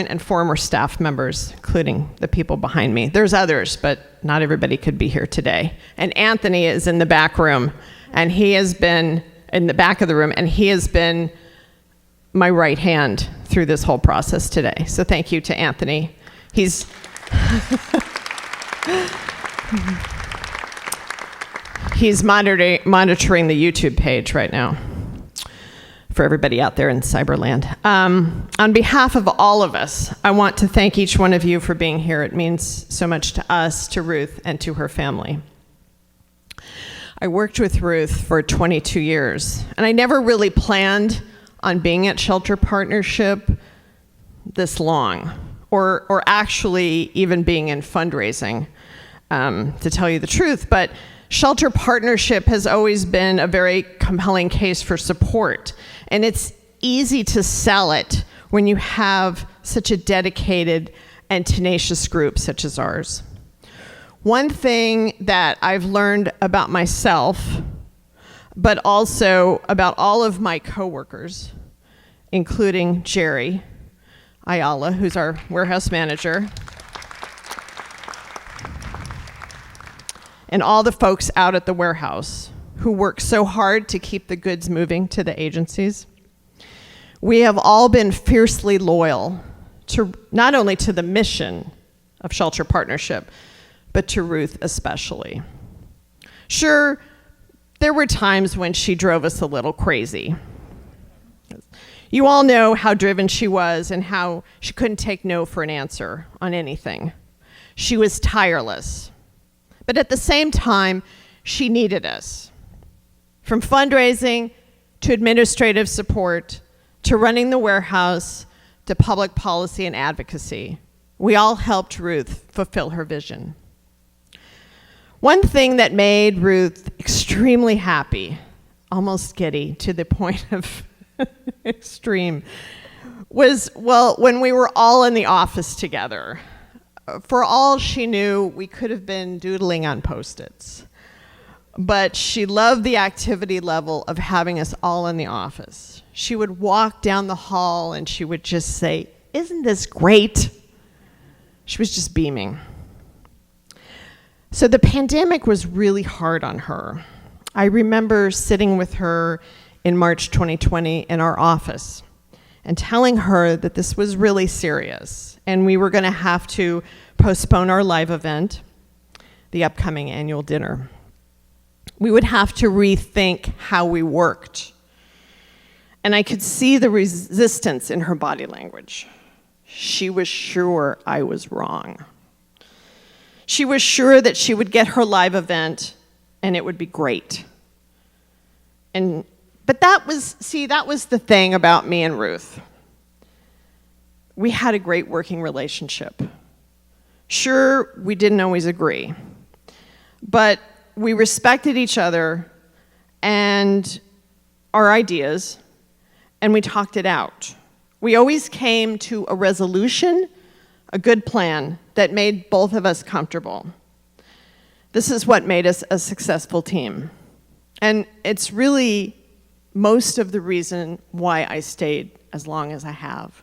and former staff members, including the people behind me. There's others, but not everybody could be here today. And Anthony is in the back room, and he has been in the back of the room, and he has been my right hand through this whole process today. So thank you to Anthony. He's monitoring the YouTube page right now for everybody out there in Cyberland. On behalf of all of us, I want to thank each one of you for being here. It means so much to us, to Ruth, and to her family. I worked with Ruth for 22 years, and I never really planned on being at Shelter Partnership this long, or actually even being in fundraising, to tell you the truth. But Shelter Partnership has always been a very compelling case for support, and it's easy to sell it when you have such a dedicated and tenacious group such as ours. One thing that I've learned about myself, but also about all of my coworkers, including Jerry Ayala, who's our warehouse manager, and all the folks out at the warehouse who work so hard to keep the goods moving to the agencies. We have all been fiercely loyal to not only to the mission of Shelter Partnership, but to Ruth especially. Sure, there were times when she drove us a little crazy. You all know how driven she was and how she couldn't take no for an answer on anything. She was tireless. But at the same time, she needed us. From fundraising to administrative support to running the warehouse to public policy and advocacy, we all helped Ruth fulfill her vision. One thing that made Ruth extremely happy, almost giddy to the point of extreme, was, well, when we were all in the office together. For all she knew, we could have been doodling on Post-its. But she loved the activity level of having us all in the office. She would walk down the hall and she would just say, "Isn't this great?" She was just beaming. So the pandemic was really hard on her. I remember sitting with her in March 2020 in our office and telling her that this was really serious and we were going to have to postpone our live event, the upcoming annual dinner. We would have to rethink how we worked. And I could see the resistance in her body language. She was sure I was wrong. She was sure that she would get her live event and it would be great. But that was the thing about me and Ruth. We had a great working relationship. Sure, we didn't always agree, but we respected each other and our ideas, and we talked it out. We always came to a resolution, a good plan that made both of us comfortable. This is what made us a successful team. And it's really most of the reason why I stayed as long as I have.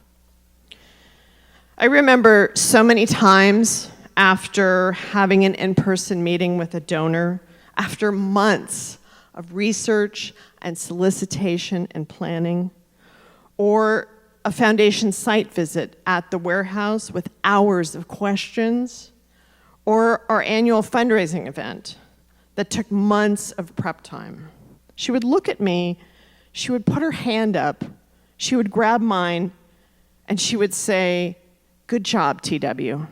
I remember so many times after having an in-person meeting with a donor, after months of research and solicitation and planning, or a foundation site visit at the warehouse with hours of questions, or our annual fundraising event that took months of prep time. She would look at me, she would put her hand up, she would grab mine, and she would say, "Good job, TW."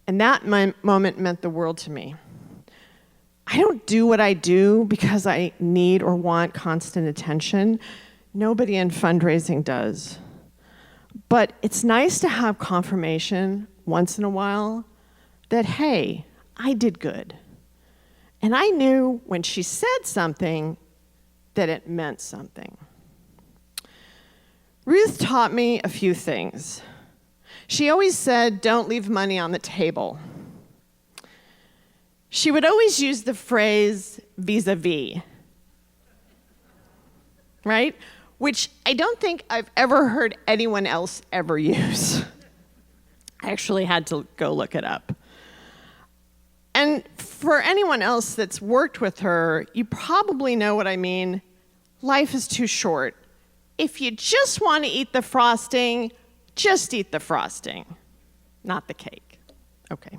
And that moment meant the world to me. I don't do what I do because I need or want constant attention. Nobody in fundraising does. But it's nice to have confirmation once in a while that, hey, I did good. And I knew when she said something that it meant something. Ruth taught me a few things. She always said, "Don't leave money on the table." She would always use the phrase vis-a-vis, right? Which I don't think I've ever heard anyone else ever use. I actually had to go look it up. And for anyone else that's worked with her, you probably know what I mean. Life is too short. If you just want to eat the frosting, just eat the frosting, not the cake. Okay.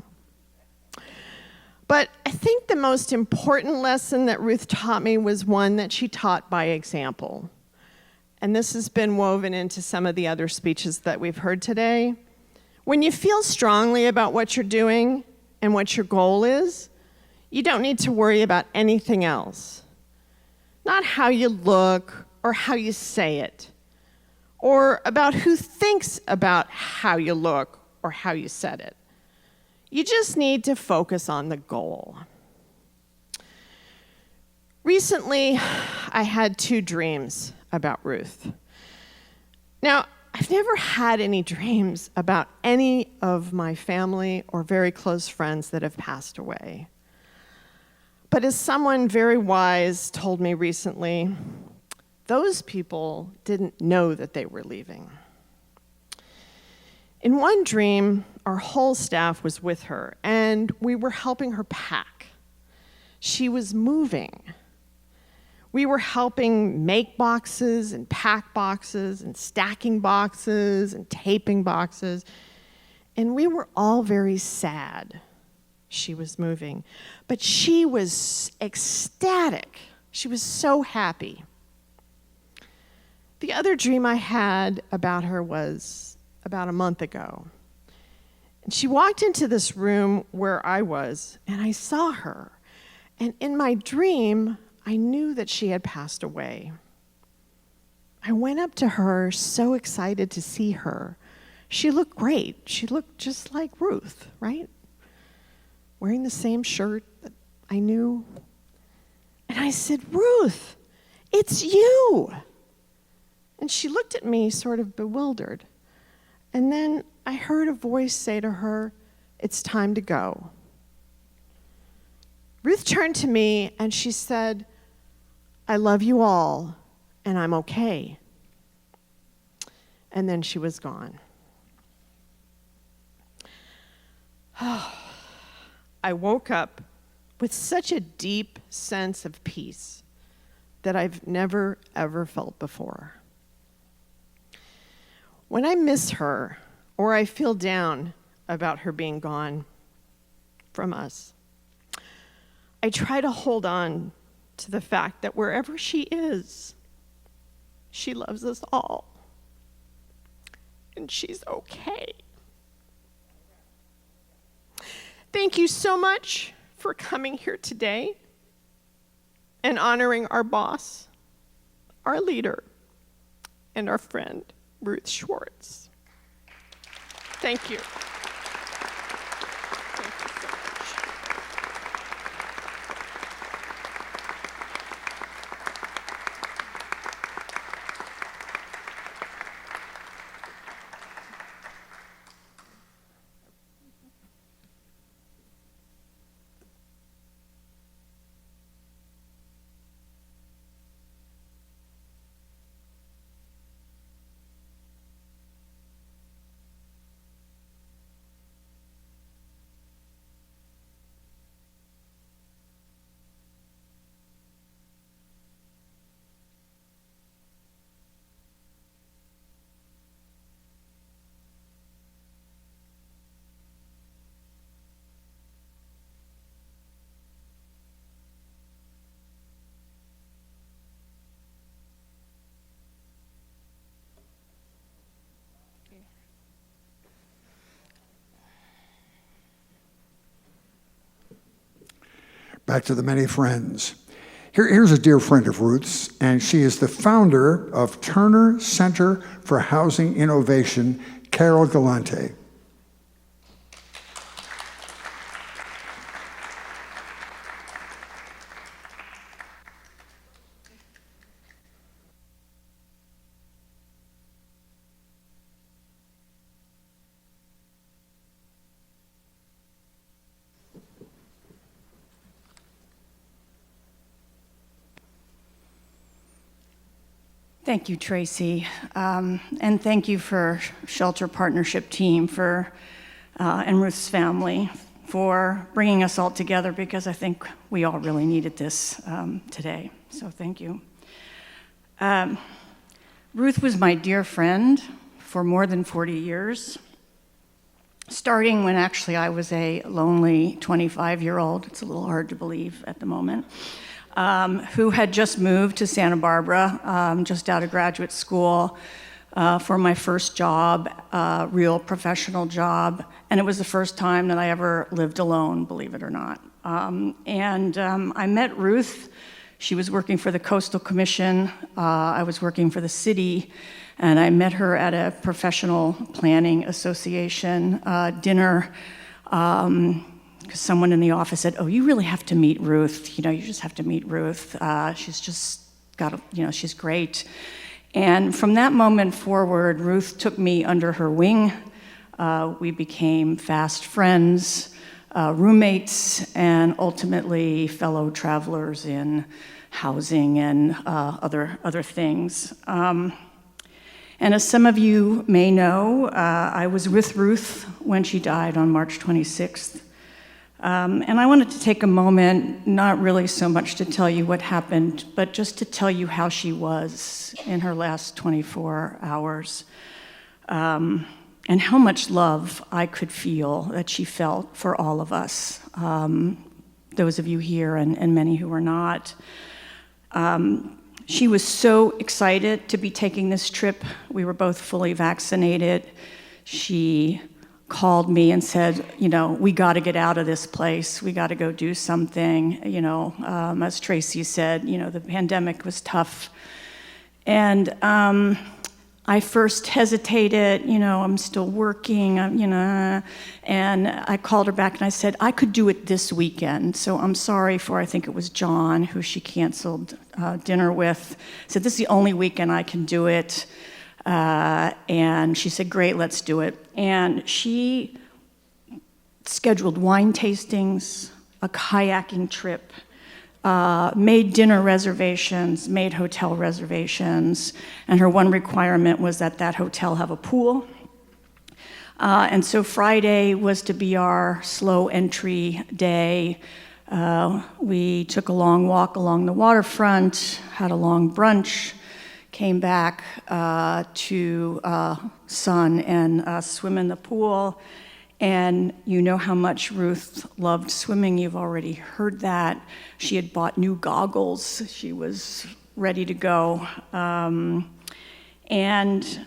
But I think the most important lesson that Ruth taught me was one that she taught by example. And this has been woven into some of the other speeches that we've heard today. When you feel strongly about what you're doing and what your goal is, you don't need to worry about anything else. Not how you look or how you say it, or about who thinks about how you look or how you said it. You just need to focus on the goal. Recently, I had 2 dreams about Ruth. Now, I've never had any dreams about any of my family or very close friends that have passed away. But as someone very wise told me recently, those people didn't know that they were leaving. In one dream, our whole staff was with her, and we were helping her pack. She was moving. We were helping make boxes and pack boxes and stacking boxes and taping boxes, and we were all very sad. She was moving, but she was ecstatic. She was so happy. The other dream I had about her was about a month ago. And she walked into this room where I was, and I saw her. And in my dream, I knew that she had passed away. I went up to her, so excited to see her. She looked great. She looked just like Ruth, right? Wearing the same shirt that I knew. And I said, "Ruth, it's you." And she looked at me sort of bewildered. And then I heard a voice say to her, "It's time to go." Ruth turned to me and she said, "I love you all, and I'm okay." And then she was gone. I woke up with such a deep sense of peace that I've never, ever felt before. When I miss her or I feel down about her being gone from us, I try to hold on to the fact that wherever she is, she loves us all, and she's okay. Thank you so much for coming here today and honoring our boss, our leader, and our friend, Ruth Schwartz. Thank you. Thank you so much. Back to the many friends. Here's a dear friend of Ruth's, and she is the founder of Turner Center for Housing Innovation, Carol Galante. Thank you, Tracy, and thank you for Shelter Partnership team and Ruth's family for bringing us all together, because I think we all really needed this today, so thank you. Ruth was my dear friend for more than 40 years. starting when actually I was a lonely 25-year-old, it's a little hard to believe at the moment, who had just moved to Santa Barbara, just out of graduate school, for my first job, real professional job, and it was the first time that I ever lived alone, believe it or not. I met Ruth. She was working for the Coastal Commission. I was working for the city, and I met her at a professional planning association dinner, because someone in the office said, "Oh, you really have to meet Ruth. You know, you just have to meet Ruth. She's just got a, you know, she's great." And from that moment forward, Ruth took me under her wing. We became fast friends, roommates, and ultimately fellow travelers in housing and other things. And as some of you may know, I was with Ruth when she died on March 26th. And I wanted to take a moment, not really so much to tell you what happened, but just to tell you how she was in her last 24 hours. And how much love I could feel that she felt for all of us, those of you here and many who are not. She was so excited to be taking this trip. We were both fully vaccinated. She called me and said, you know, we got to get out of this place. We got to go do something. You know, as Tracy said, you know, the pandemic was tough. And I first hesitated, you know, I'm still working, you know, and I called her back and I said, I could do it this weekend. So I'm sorry for, I think it was John, who she canceled dinner with, said, this is the only weekend I can do it. And she said, great, let's do it. And she scheduled wine tastings, a kayaking trip, made dinner reservations, made hotel reservations, and her one requirement was that that hotel have a pool. And so Friday was to be our slow entry day. We took a long walk along the waterfront, had a long brunch, came back to sun and swim in the pool. And you know how much Ruth loved swimming. You've already heard that. She had bought new goggles. She was ready to go. And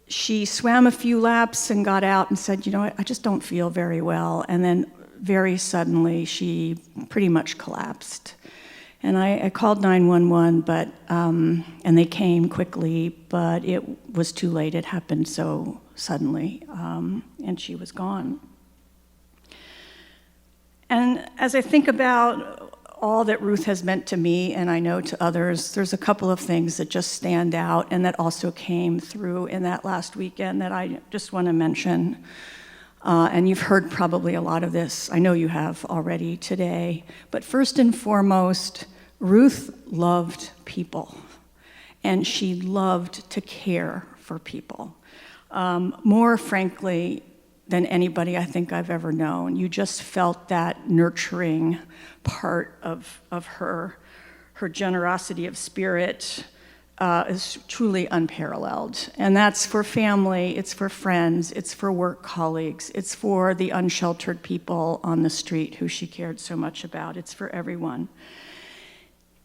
she swam a few laps and got out and said, you know, I just don't feel very well. And then very suddenly, she pretty much collapsed. And I called 911, but and they came quickly, but it was too late. It happened so suddenly, and she was gone. And as I think about all that Ruth has meant to me, and I know to others, there's a couple of things that just stand out and that also came through in that last weekend that I just want to mention. And you've heard probably a lot of this. I know you have already today. But first and foremost, Ruth loved people, and she loved to care for people. More frankly than anybody I think I've ever known. You just felt that nurturing part of her. Her generosity of spirit is truly unparalleled. And that's for family, it's for friends, it's for work colleagues, it's for the unsheltered people on the street who she cared so much about. It's for everyone.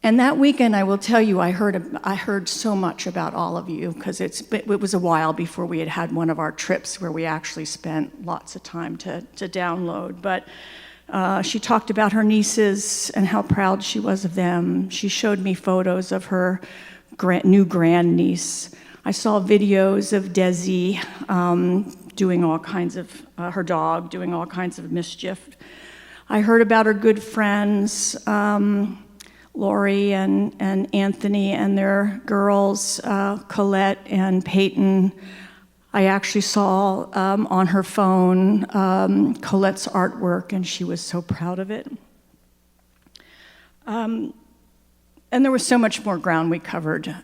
And that weekend, I will tell you, I heard so much about all of you, because it was a while before we had one of our trips where we actually spent lots of time to download. But she talked about her nieces and how proud she was of them. She showed me photos of her new grandniece. I saw videos of Desi doing all kinds of, her dog doing all kinds of mischief. I heard about her good friends, Lori and Anthony and their girls, Colette and Peyton. I actually saw on her phone Colette's artwork, and she was so proud of it. And there was so much more ground we covered.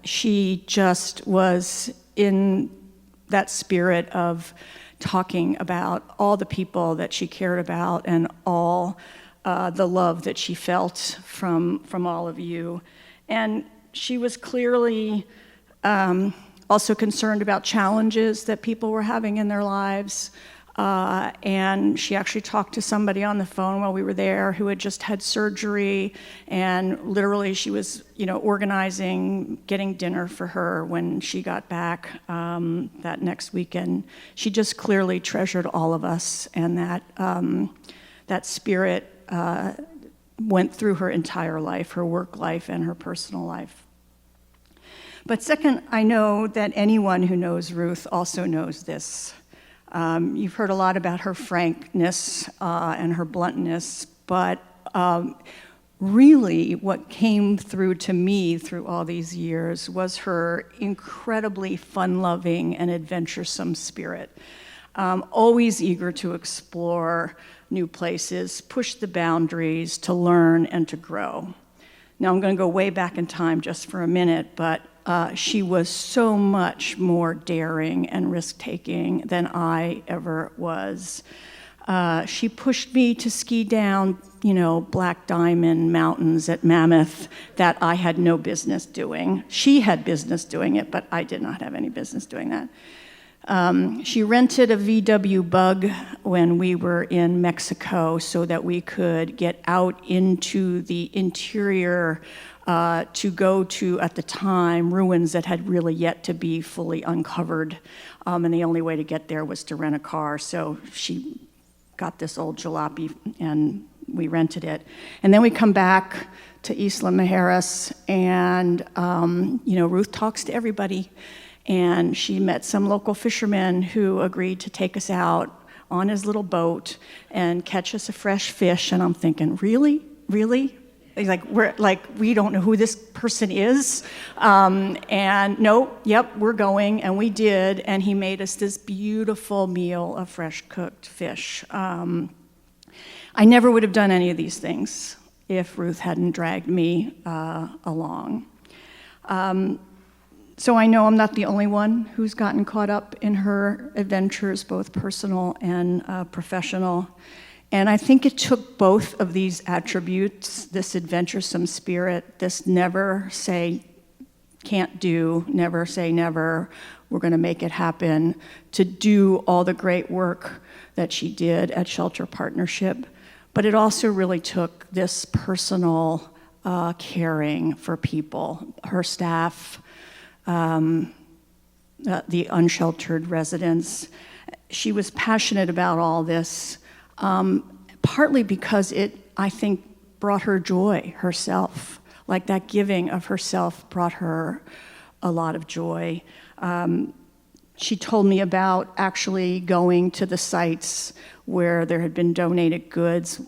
She just was in that spirit of talking about all the people that she cared about and all the love that she felt from all of you. And she was clearly also concerned about challenges that people were having in their lives. And she actually talked to somebody on the phone while we were there who had just had surgery, and literally she was, organizing, getting dinner for her when she got back that next weekend. She just clearly treasured all of us, and that spirit went through her entire life, her work life and her personal life. But second, I know that anyone who knows Ruth also knows this. You've heard a lot about her frankness and her bluntness, but really what came through to me through all these years was her incredibly fun-loving and adventuresome spirit. Always eager to explore new places, push the boundaries, to learn and to grow. Now I'm going to go way back in time just for a minute, but she was so much more daring and risk-taking than I ever was. She pushed me to ski down, Black Diamond Mountains at Mammoth that I had no business doing. She had business doing it, but I did not have any business doing that. She rented a VW Bug when we were in Mexico so that we could get out into the interior to go to, at the time, ruins that had really yet to be fully uncovered. And the only way to get there was to rent a car. So she got this old jalopy and we rented it. And then we come back to Isla Mujeres, and Ruth talks to everybody. And she met some local fishermen who agreed to take us out on his little boat and catch us a fresh fish. And I'm thinking, really? He's like, we don't know who this person is. And no, yep, we're going. And we did. And he made us this beautiful meal of fresh cooked fish. I never would have done any of these things if Ruth hadn't dragged me along. So I know I'm not the only one who's gotten caught up in her adventures, both personal and professional. And I think it took both of these attributes, this adventuresome spirit, this never say can't do, never say never, we're going to make it happen, to do all the great work that she did at Shelter Partnership. But it also really took this personal caring for people, her staff, the unsheltered residents. She was passionate about all this, partly because it, I think, brought her joy herself. Like that giving of herself brought her a lot of joy. She told me about actually going to the sites where there had been donated goods.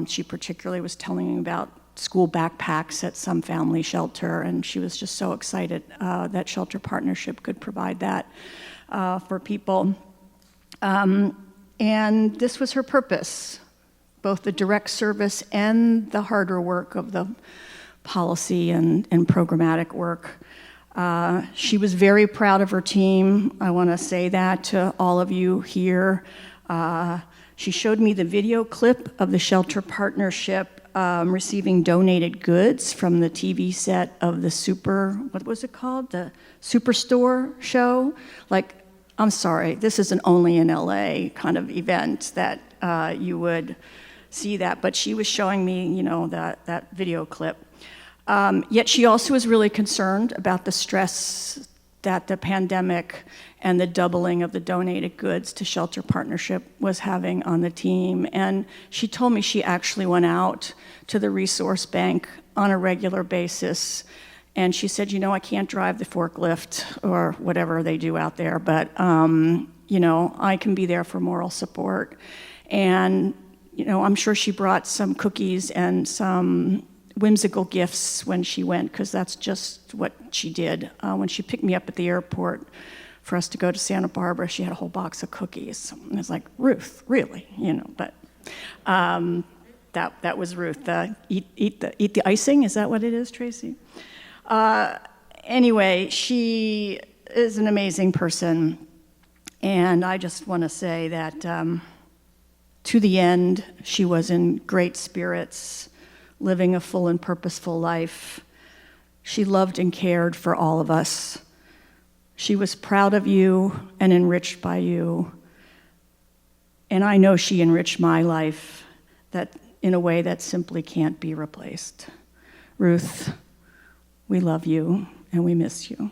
She particularly was telling me about school backpacks at some family shelter, and she was just so excited that Shelter Partnership could provide that for people. And this was her purpose, both the direct service and the harder work of the policy and programmatic work. She was very proud of her team. I want to say that to all of you here. She showed me the video clip of the Shelter Partnership receiving donated goods from the TV set of the what was it called? The Superstore show. Like, I'm sorry, this is an only in LA kind of event that you would see that, but she was showing me, that video clip. Yet she also was really concerned about the stress that the pandemic and the doubling of the donated goods to Shelter Partnership was having on the team. And she told me she actually went out to the resource bank on a regular basis. And she said, I can't drive the forklift or whatever they do out there, but, I can be there for moral support. And, I'm sure she brought some cookies and some whimsical gifts when she went, because that's just what she did. When she picked me up at the airport for us to go to Santa Barbara, she had a whole box of cookies. And I was like, Ruth, really? But that was Ruth. Eat the icing, is that what it is, Tracy? Anyway, she is an amazing person. And I just want to say that to the end, she was in great spirits, living a full and purposeful life. She loved and cared for all of us. She was proud of you and enriched by you. And I know she enriched my life in a way that simply can't be replaced. Ruth, we love you and we miss you.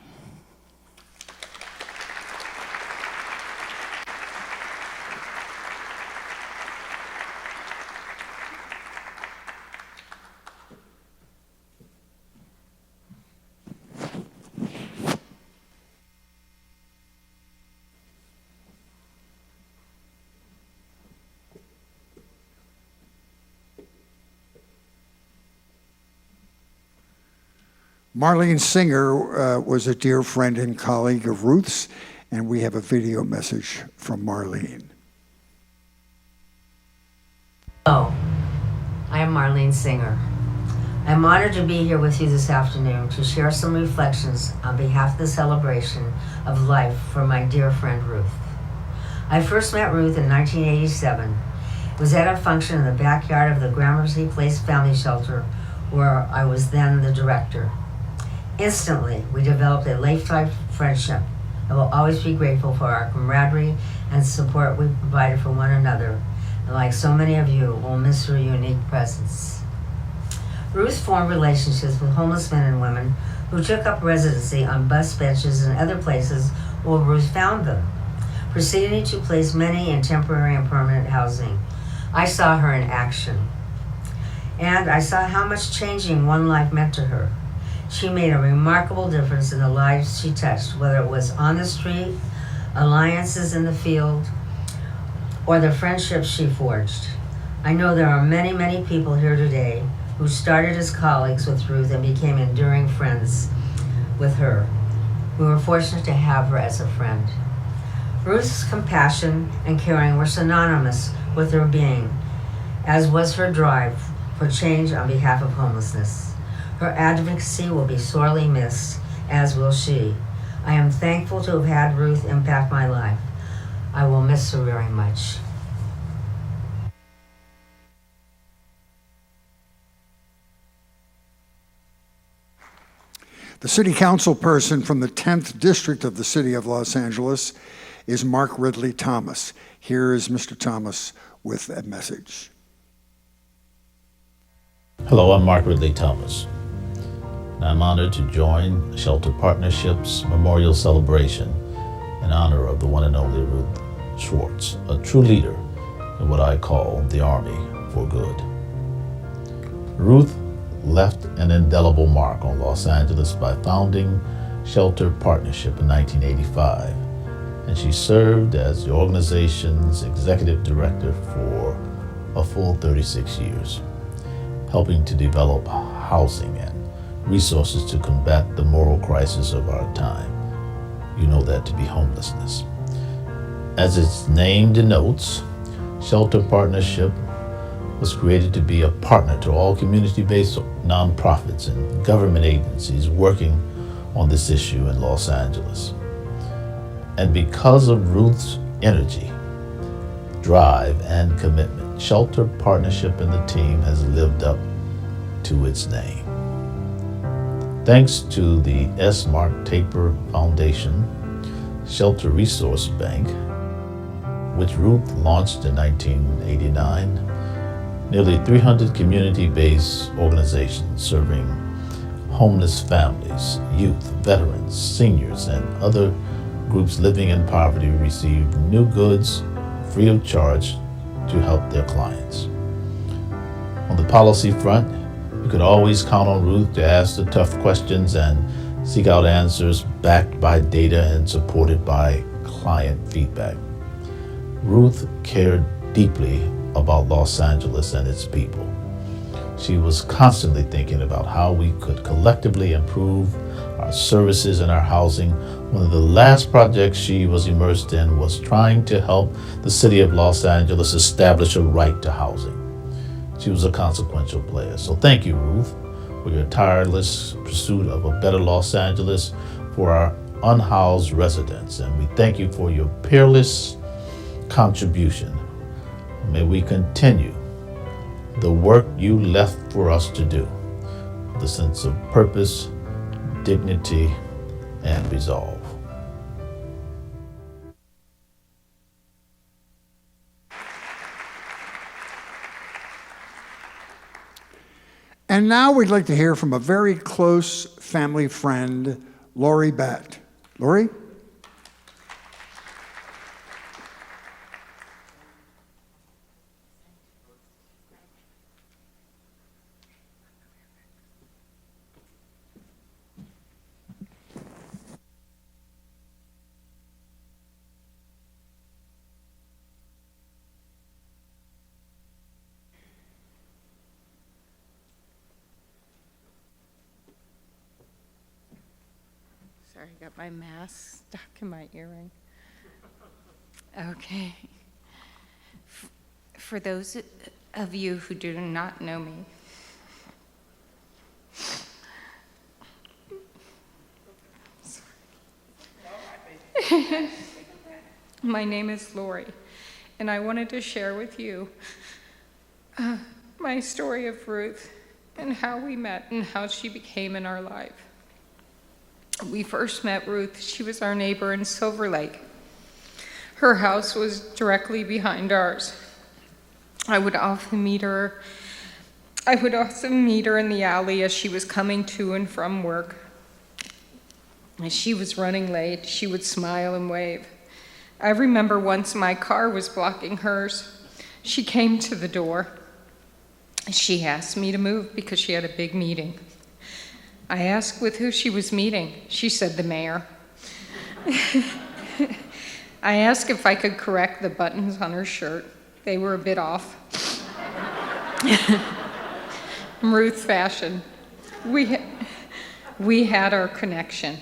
Marlene Singer was a dear friend and colleague of Ruth's, and we have a video message from Marlene. Hello, I am Marlene Singer. I'm honored to be here with you this afternoon to share some reflections on behalf of the celebration of life for my dear friend Ruth. I first met Ruth in 1987. It was at a function in the backyard of the Gramercy Place Family Shelter, where I was then the director. Instantly, we developed a lifetime friendship. I will always be grateful for our camaraderie and support we provided for one another. And like so many of you, we'll miss her unique presence. Ruth formed relationships with homeless men and women who took up residency on bus benches and other places where Ruth found them, proceeding to place many in temporary and permanent housing. I saw her in action, and I saw how much changing one life meant to her. She made a remarkable difference in the lives she touched, whether it was on the street, alliances in the field, or the friendships she forged. I know there are many, many people here today who started as colleagues with Ruth and became enduring friends with her. We were fortunate to have her as a friend. Ruth's compassion and caring were synonymous with her being, as was her drive for change on behalf of homelessness. Her advocacy will be sorely missed, as will she. I am thankful to have had Ruth impact my life. I will miss her very much. The city council person from the 10th district of the city of Los Angeles is Mark Ridley Thomas. Here is Mr. Thomas with a message. Hello, I'm Mark Ridley Thomas. I'm honored to join Shelter Partnership's memorial celebration in honor of the one and only Ruth Schwartz, a true leader in what I call the Army for Good. Ruth left an indelible mark on Los Angeles by founding Shelter Partnership in 1985, and she served as the organization's executive director for a full 36 years, helping to develop housing and resources to combat the moral crisis of our time. You know that to be homelessness. As its name denotes, Shelter Partnership was created to be a partner to all community-based nonprofits and government agencies working on this issue in Los Angeles. And because of Ruth's energy, drive, and commitment, Shelter Partnership and the team has lived up to its name. Thanks to the S. Mark Taper Foundation Shelter Resource Bank, which Ruth launched in 1989, nearly 300 community-based organizations serving homeless families, youth, veterans, seniors, and other groups living in poverty received new goods free of charge to help their clients. On the policy front, you could always count on Ruth to ask the tough questions and seek out answers backed by data and supported by client feedback. Ruth cared deeply about Los Angeles and its people. She was constantly thinking about how we could collectively improve our services and our housing. One of the last projects she was immersed in was trying to help the city of Los Angeles establish a right to housing. She was a consequential player. So thank you, Ruth, for your tireless pursuit of a better Los Angeles for our unhoused residents. And we thank you for your peerless contribution. May we continue the work you left for us to do with a sense of purpose, dignity, and resolve. And now we'd like to hear from a very close family friend, Lori Batt. Lori? Sorry, I got my mask stuck in my earring. Okay. For those of you who do not know me, my name is Lori, and I wanted to share with you my story of Ruth and how we met and how she became in our life. We first met Ruth. She was our neighbor in Silver Lake. Her house was directly behind ours. I would often meet her in the alley as she was coming to and from work. As she was running late, she would smile and wave. I remember once my car was blocking hers. She came to the door. She asked me to move because she had a big meeting. I asked with who she was meeting. She said the mayor. I asked if I could correct the buttons on her shirt. They were a bit off. Ruth fashion. We had our connection.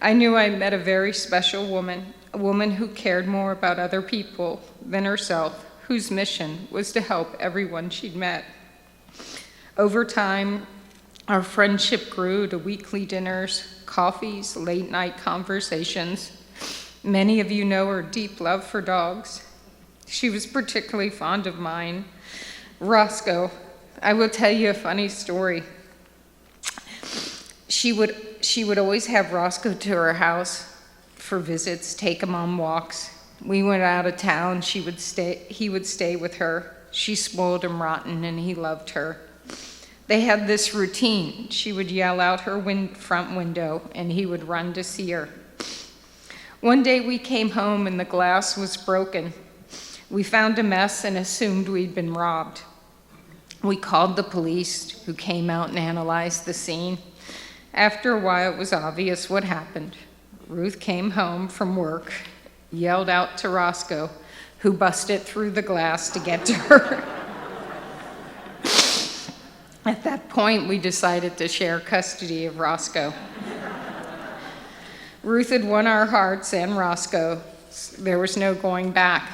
I knew I met a very special woman, a woman who cared more about other people than herself, whose mission was to help everyone she'd met. Over time, our friendship grew to weekly dinners, coffees, late-night conversations. Many of you know her deep love for dogs. She was particularly fond of mine, Roscoe. I will tell you a funny story. She would always have Roscoe to her house for visits, take him on walks. We went out of town, he would stay with her. She spoiled him rotten, and he loved her. They had this routine. She would yell out her front window, and he would run to see her. One day we came home, and the glass was broken. We found a mess and assumed we'd been robbed. We called the police, who came out and analyzed the scene. After a while, it was obvious what happened. Ruth came home from work, yelled out to Roscoe, who busted through the glass to get to her. At that point, we decided to share custody of Roscoe. Ruth had won our hearts and Roscoe. There was no going back.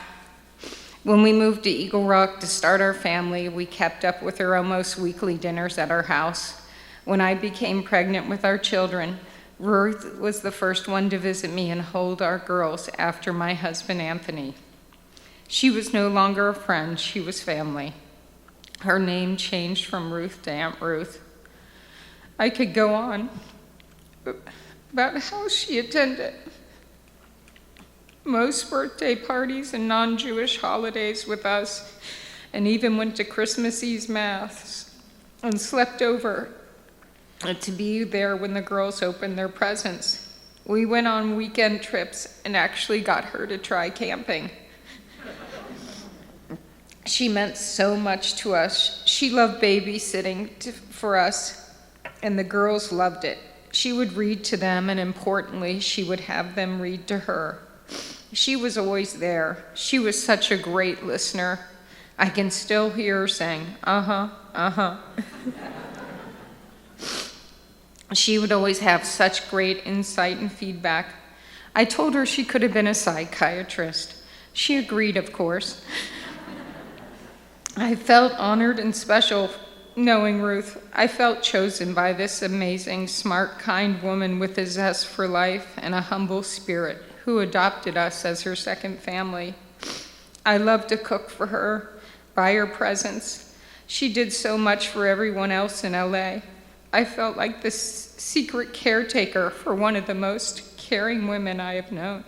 When we moved to Eagle Rock to start our family, we kept up with her almost weekly dinners at our house. When I became pregnant with our children, Ruth was the first one to visit me and hold our girls after my husband, Anthony. She was no longer a friend, she was family. Her name changed from Ruth to Aunt Ruth. I could go on about how she attended most birthday parties and non-Jewish holidays with us, and even went to Christmas Eve Mass and slept over to be there when the girls opened their presents. We went on weekend trips and actually got her to try camping. She meant so much to us. She loved babysitting for us, and the girls loved it. She would read to them, and importantly, she would have them read to her. She was always there. She was such a great listener. I can still hear her saying, uh-huh, uh-huh. She would always have such great insight and feedback. I told her she could have been a psychiatrist. She agreed, of course. I felt honored and special knowing Ruth. I felt chosen by this amazing, smart, kind woman with a zest for life and a humble spirit who adopted us as her second family. I loved to cook for her, buy her presents. She did so much for everyone else in LA. I felt like the secret caretaker for one of the most caring women I have known.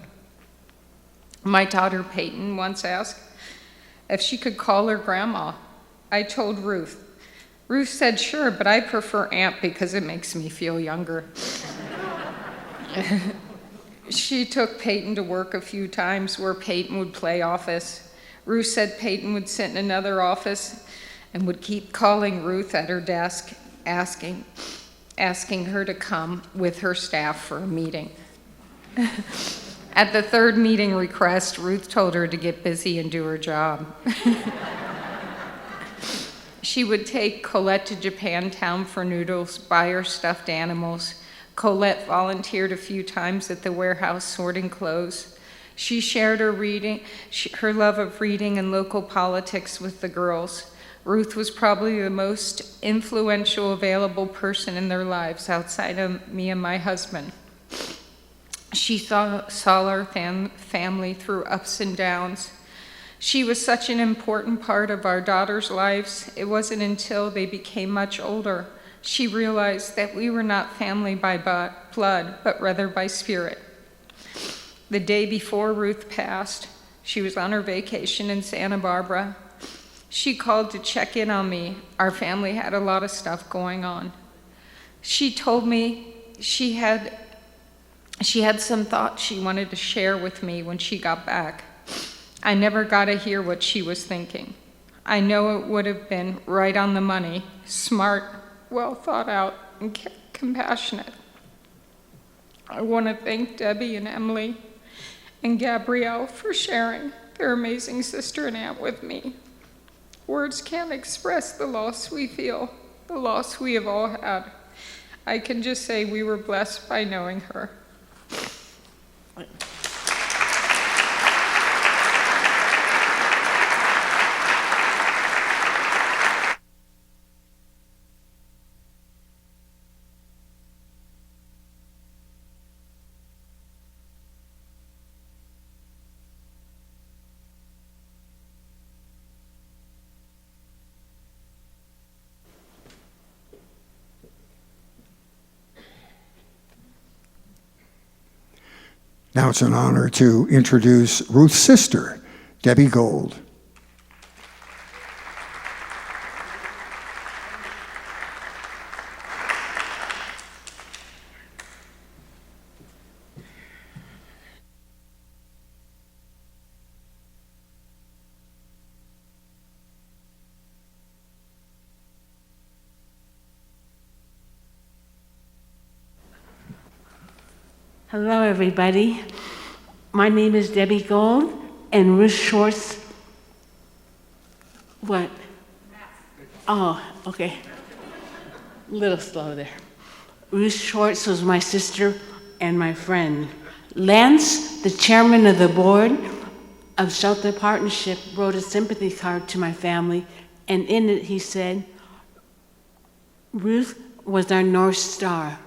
My daughter Peyton once asked if she could call her grandma. I told Ruth, Ruth said, sure, but I prefer Aunt because it makes me feel younger. She took Peyton to work a few times where Peyton would play office. Ruth said Peyton would sit in another office and would keep calling Ruth at her desk, asking her to come with her staff for a meeting. At the third meeting request, Ruth told her to get busy and do her job. She would take Colette to Japantown for noodles, buy her stuffed animals. Colette volunteered a few times at the warehouse sorting clothes. She shared her love of reading and local politics with the girls. Ruth was probably the most influential available person in their lives outside of me and my husband. She saw our family through ups and downs. She was such an important part of our daughters' lives. It wasn't until they became much older she realized that we were not family by blood, but rather by spirit. The day before Ruth passed, she was on her vacation in Santa Barbara. She called to check in on me. Our family had a lot of stuff going on. She told me she had some thoughts she wanted to share with me when she got back. I never got to hear what she was thinking. I know it would have been right on the money, smart, well thought out, and compassionate. I want to thank Debbie and Emily and Gabrielle for sharing their amazing sister and aunt with me. Words can't express the loss we feel, the loss we have all had. I can just say we were blessed by knowing her. Now it's an honor to introduce Ruth's sister, Debbie Gold. Hello, everybody. My name is Debbie Gold, and Ruth Schwartz. What? Oh, okay. A little slow there. Ruth Schwartz was my sister and my friend. Lance, the chairman of the board of Shelter Partnership, wrote a sympathy card to my family, and in it he said, Ruth was our North Star.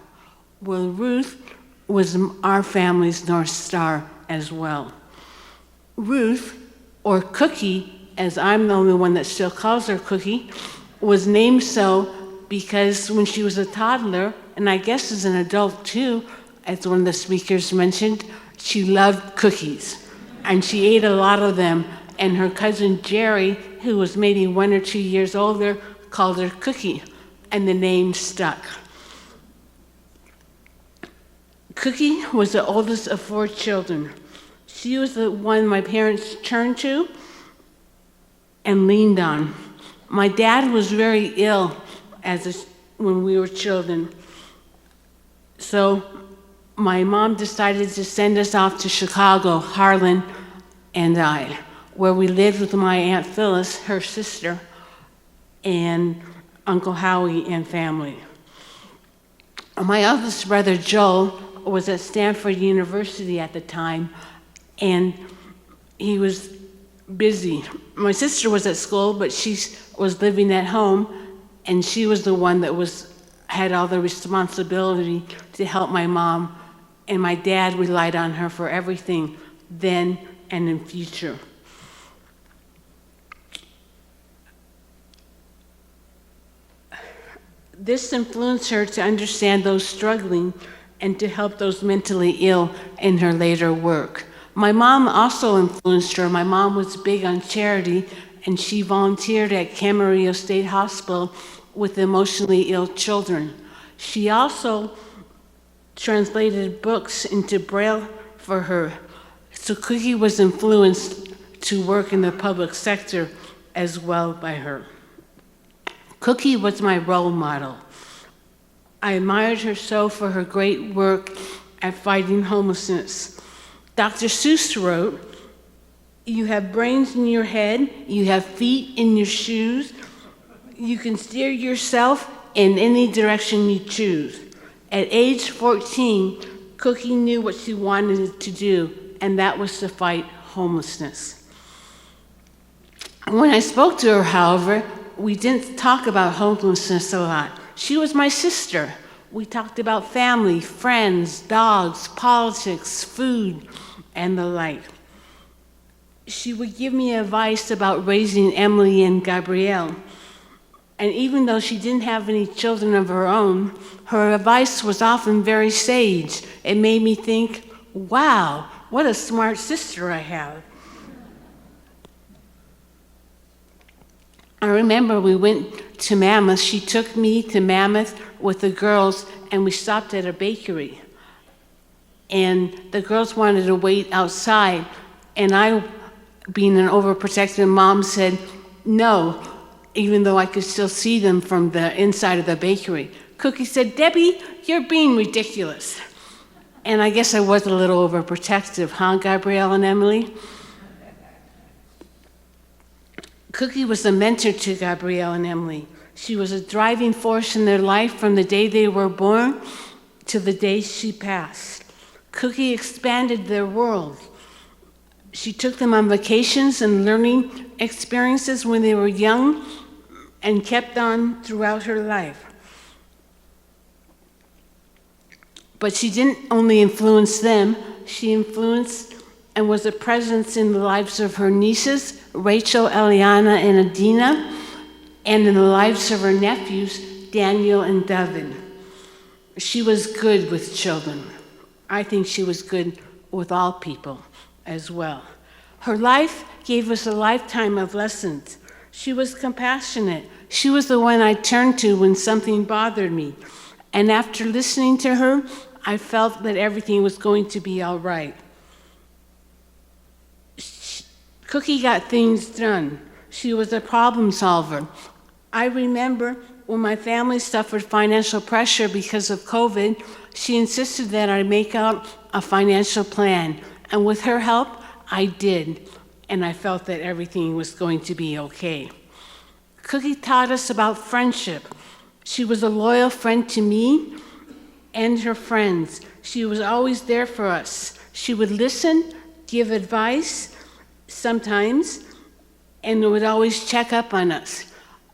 Well, Ruth was our family's North Star as well. Ruth, or Cookie, as I'm the only one that still calls her Cookie, was named so because when she was a toddler, and I guess as an adult too, as one of the speakers mentioned, she loved cookies. And she ate a lot of them, and her cousin Jerry, who was maybe 1 or 2 years older, called her Cookie, and the name stuck. Cookie was the oldest of 4 children. She was the one my parents turned to and leaned on. My dad was very ill when we were children. So my mom decided to send us off to Chicago, Harlan and I, where we lived with my Aunt Phyllis, her sister, and Uncle Howie and family. My eldest brother, Joel, was at Stanford University at the time, and he was busy. My sister was at school, but she was living at home, and she was the one that had all the responsibility to help my mom, and my dad relied on her for everything then and in future. This influenced her to understand those struggling and to help those mentally ill in her later work. My mom also influenced her. My mom was big on charity, and she volunteered at Camarillo State Hospital with emotionally ill children. She also translated books into Braille for her, so Cookie was influenced to work in the public sector as well by her. Cookie was my role model. I admired her so for her great work at fighting homelessness. Dr. Seuss wrote, "You have brains in your head, you have feet in your shoes, you can steer yourself in any direction you choose." At age 14, Cookie knew what she wanted to do, and that was to fight homelessness. When I spoke to her, however, we didn't talk about homelessness a lot. She was my sister. We talked about family, friends, dogs, politics, food, and the like. She would give me advice about raising Emily and Gabrielle. And even though she didn't have any children of her own, her advice was often very sage. It made me think, wow, what a smart sister I have. I remember we went to Mammoth. She took me to Mammoth with the girls, and we stopped at a bakery. And the girls wanted to wait outside, and I, being an overprotective mom, said no, even though I could still see them from the inside of the bakery. Cookie said, "Debbie, you're being ridiculous." And I guess I was a little overprotective, huh, Gabrielle and Emily? Cookie was a mentor to Gabrielle and Emily. She was a driving force in their life from the day they were born to the day she passed. Cookie expanded their world. She took them on vacations and learning experiences when they were young and kept on throughout her life. But she didn't only influence them, she influenced and was a presence in the lives of her nieces, Rachel, Eliana, and Adina, and in the lives of her nephews, Daniel and David. She was good with children. I think she was good with all people as well. Her life gave us a lifetime of lessons. She was compassionate. She was the one I turned to when something bothered me. And after listening to her, I felt that everything was going to be all right. Cookie got things done. She was a problem solver. I remember when my family suffered financial pressure because of COVID, she insisted that I make out a financial plan. And with her help, I did. And I felt that everything was going to be okay. Cookie taught us about friendship. She was a loyal friend to me and her friends. She was always there for us. She would listen, give advice, sometimes, and would always check up on us.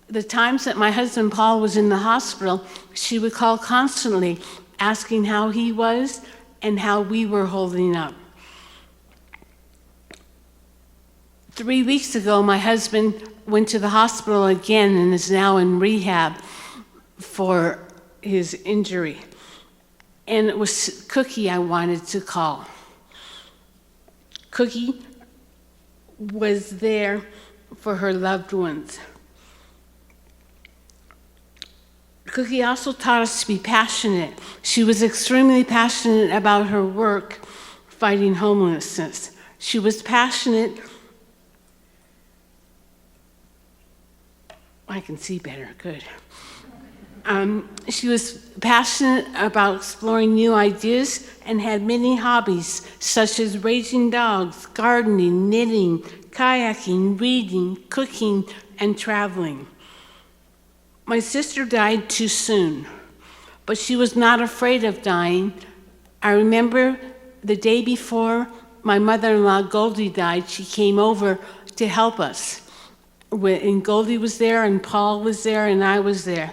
The times that my husband Paul was in the hospital, she would call constantly, asking how he was and how we were holding up. 3 weeks ago, my husband went to the hospital again and is now in rehab for his injury. And it was Cookie I wanted to call. Cookie was there for her loved ones. Cookie also taught us to be passionate. She was extremely passionate about her work fighting homelessness. She was passionate. I can see better, good. She was passionate about exploring new ideas and had many hobbies, such as raising dogs, gardening, knitting, kayaking, reading, cooking, and traveling. My sister died too soon, but she was not afraid of dying. I remember the day before my mother-in-law Goldie died, she came over to help us. And Goldie was there, and Paul was there, and I was there.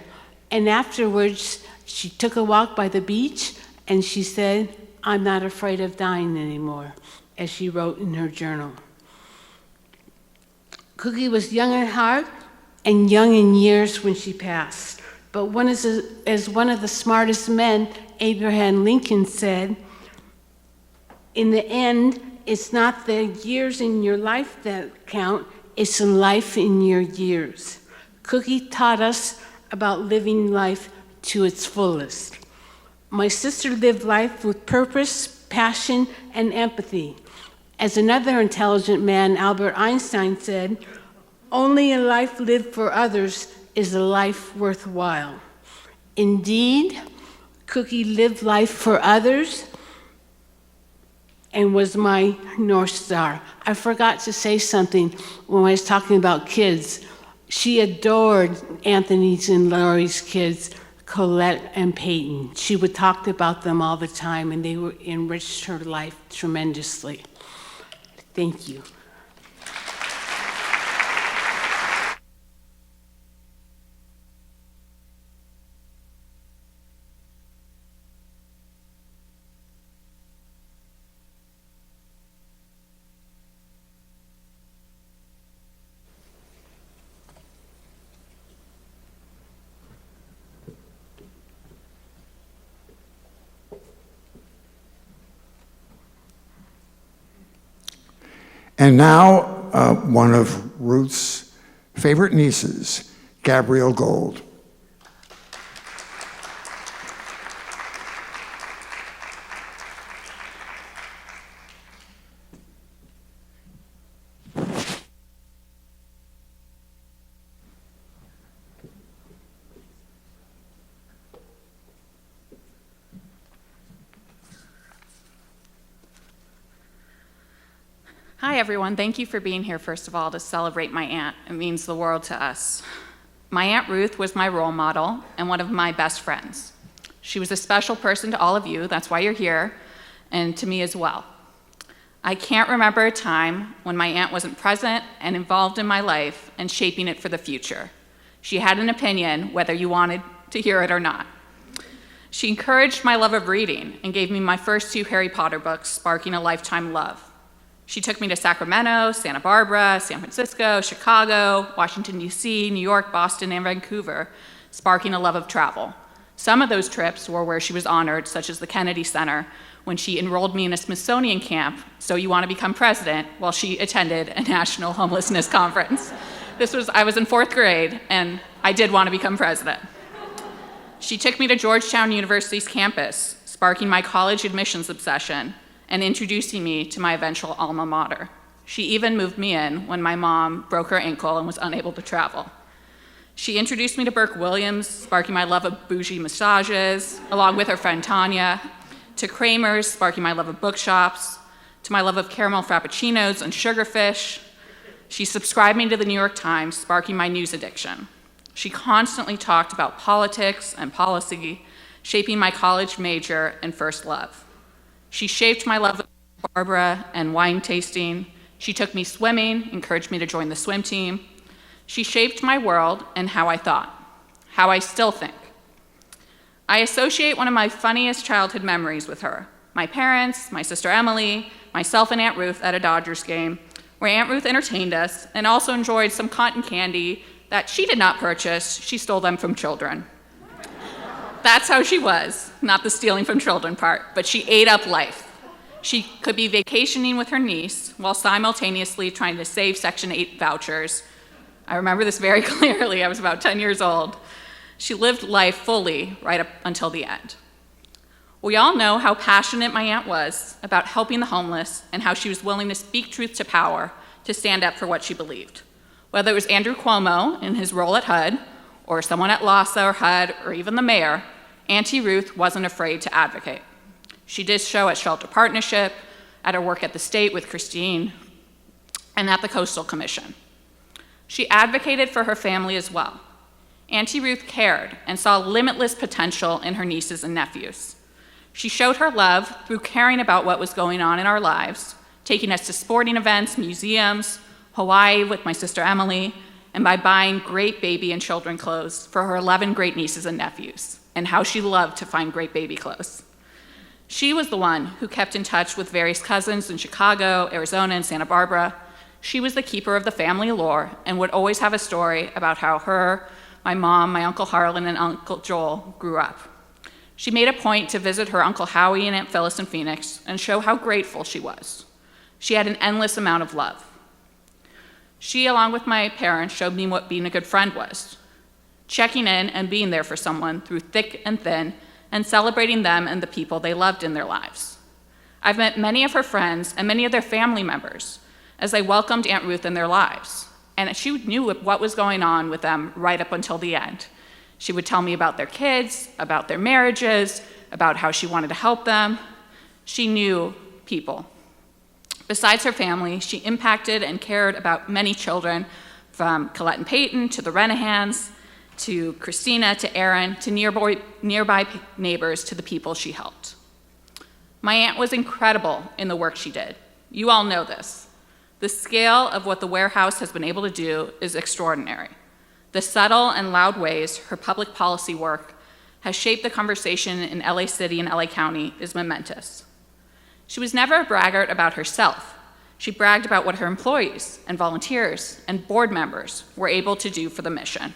And afterwards, she took a walk by the beach, and she said, "I'm not afraid of dying anymore," as she wrote in her journal. Cookie was young at heart and young in years when she passed. But as one of the smartest men, Abraham Lincoln, said, "In the end, it's not the years in your life that count, it's the life in your years." Cookie taught us about living life to its fullest. My sister lived life with purpose, passion, and empathy. As another intelligent man, Albert Einstein, said, "Only a life lived for others is a life worthwhile." Indeed, Cookie lived life for others and was my North Star. I forgot to say something when I was talking about kids. She adored Anthony's and Laurie's kids, Colette and Peyton. She would talk about them all the time, and they enriched her life tremendously. Thank you. And now, one of Ruth's favorite nieces, Gabrielle Gold. Hi, everyone. Thank you for being here, first of all, to celebrate my aunt. It means the world to us. My Aunt Ruth was my role model and one of my best friends. She was a special person to all of you, that's why you're here, and to me as well. I can't remember a time when my aunt wasn't present and involved in my life and shaping it for the future. She had an opinion, whether you wanted to hear it or not. She encouraged my love of reading and gave me my first 2 Harry Potter books, sparking a lifetime love. She took me to Sacramento, Santa Barbara, San Francisco, Chicago, Washington, D.C., New York, Boston, and Vancouver, sparking a love of travel. Some of those trips were where she was honored, such as the Kennedy Center, when she enrolled me in a Smithsonian camp, So You Want to Become President, while she attended a national homelessness conference. I was in 4th grade, and I did want to become president. She took me to Georgetown University's campus, sparking my college admissions obsession, and introducing me to my eventual alma mater. She even moved me in when my mom broke her ankle and was unable to travel. She introduced me to Burke Williams, sparking my love of bougie massages, along with her friend Tanya, to Kramer's, sparking my love of bookshops, to my love of caramel frappuccinos and sugarfish. She subscribed me to the New York Times, sparking my news addiction. She constantly talked about politics and policy, shaping my college major and first love. She shaped my love of Barbara and wine tasting. She took me swimming, encouraged me to join the swim team. She shaped my world and how I thought, how I still think. I associate one of my funniest childhood memories with her. My parents, my sister Emily, myself and Aunt Ruth at a Dodgers game, where Aunt Ruth entertained us and also enjoyed some cotton candy that she did not purchase. She stole them from children. That's how she was, not the stealing from children part, but she ate up life. She could be vacationing with her niece while simultaneously trying to save Section 8 vouchers. I remember this very clearly. I was about 10 years old. She lived life fully right up until the end. We all know how passionate my aunt was about helping the homeless and how she was willing to speak truth to power to stand up for what she believed. Whether it was Andrew Cuomo in his role at HUD, or someone at LASA or HUD, or even the mayor, Auntie Ruth wasn't afraid to advocate. She did show at Shelter Partnership, at her work at the state with Christine, and at the Coastal Commission. She advocated for her family as well. Auntie Ruth cared and saw limitless potential in her nieces and nephews. She showed her love through caring about what was going on in our lives, taking us to sporting events, museums, Hawaii with my sister Emily, and by buying great baby and children clothes for her 11 great nieces and nephews, and how she loved to find great baby clothes. She was the one who kept in touch with various cousins in Chicago, Arizona, and Santa Barbara. She was the keeper of the family lore and would always have a story about how her, my mom, my Uncle Harlan, and Uncle Joel grew up. She made a point to visit her Uncle Howie and Aunt Phyllis in Phoenix and show how grateful she was. She had an endless amount of love. She, along with my parents, showed me what being a good friend was. checking in and being there for someone through thick and thin, and celebrating them and the people they loved in their lives. I've met many of her friends and many of their family members as they welcomed Aunt Ruth in their lives, and she knew what was going on with them right up until the end. She would tell me about their kids, about their marriages, about how she wanted to help them. She knew people. Besides her family, she impacted and cared about many children, from Colette and Peyton to the Renahans, to Christina, to Aaron, to nearby neighbors, to the people she helped. My aunt was incredible in the work she did. You all know this. The scale of what the warehouse has been able to do is extraordinary. The subtle and loud ways her public policy work has shaped the conversation in LA City and LA County is momentous. She was never a braggart about herself. She bragged about what her employees and volunteers and board members were able to do for the mission.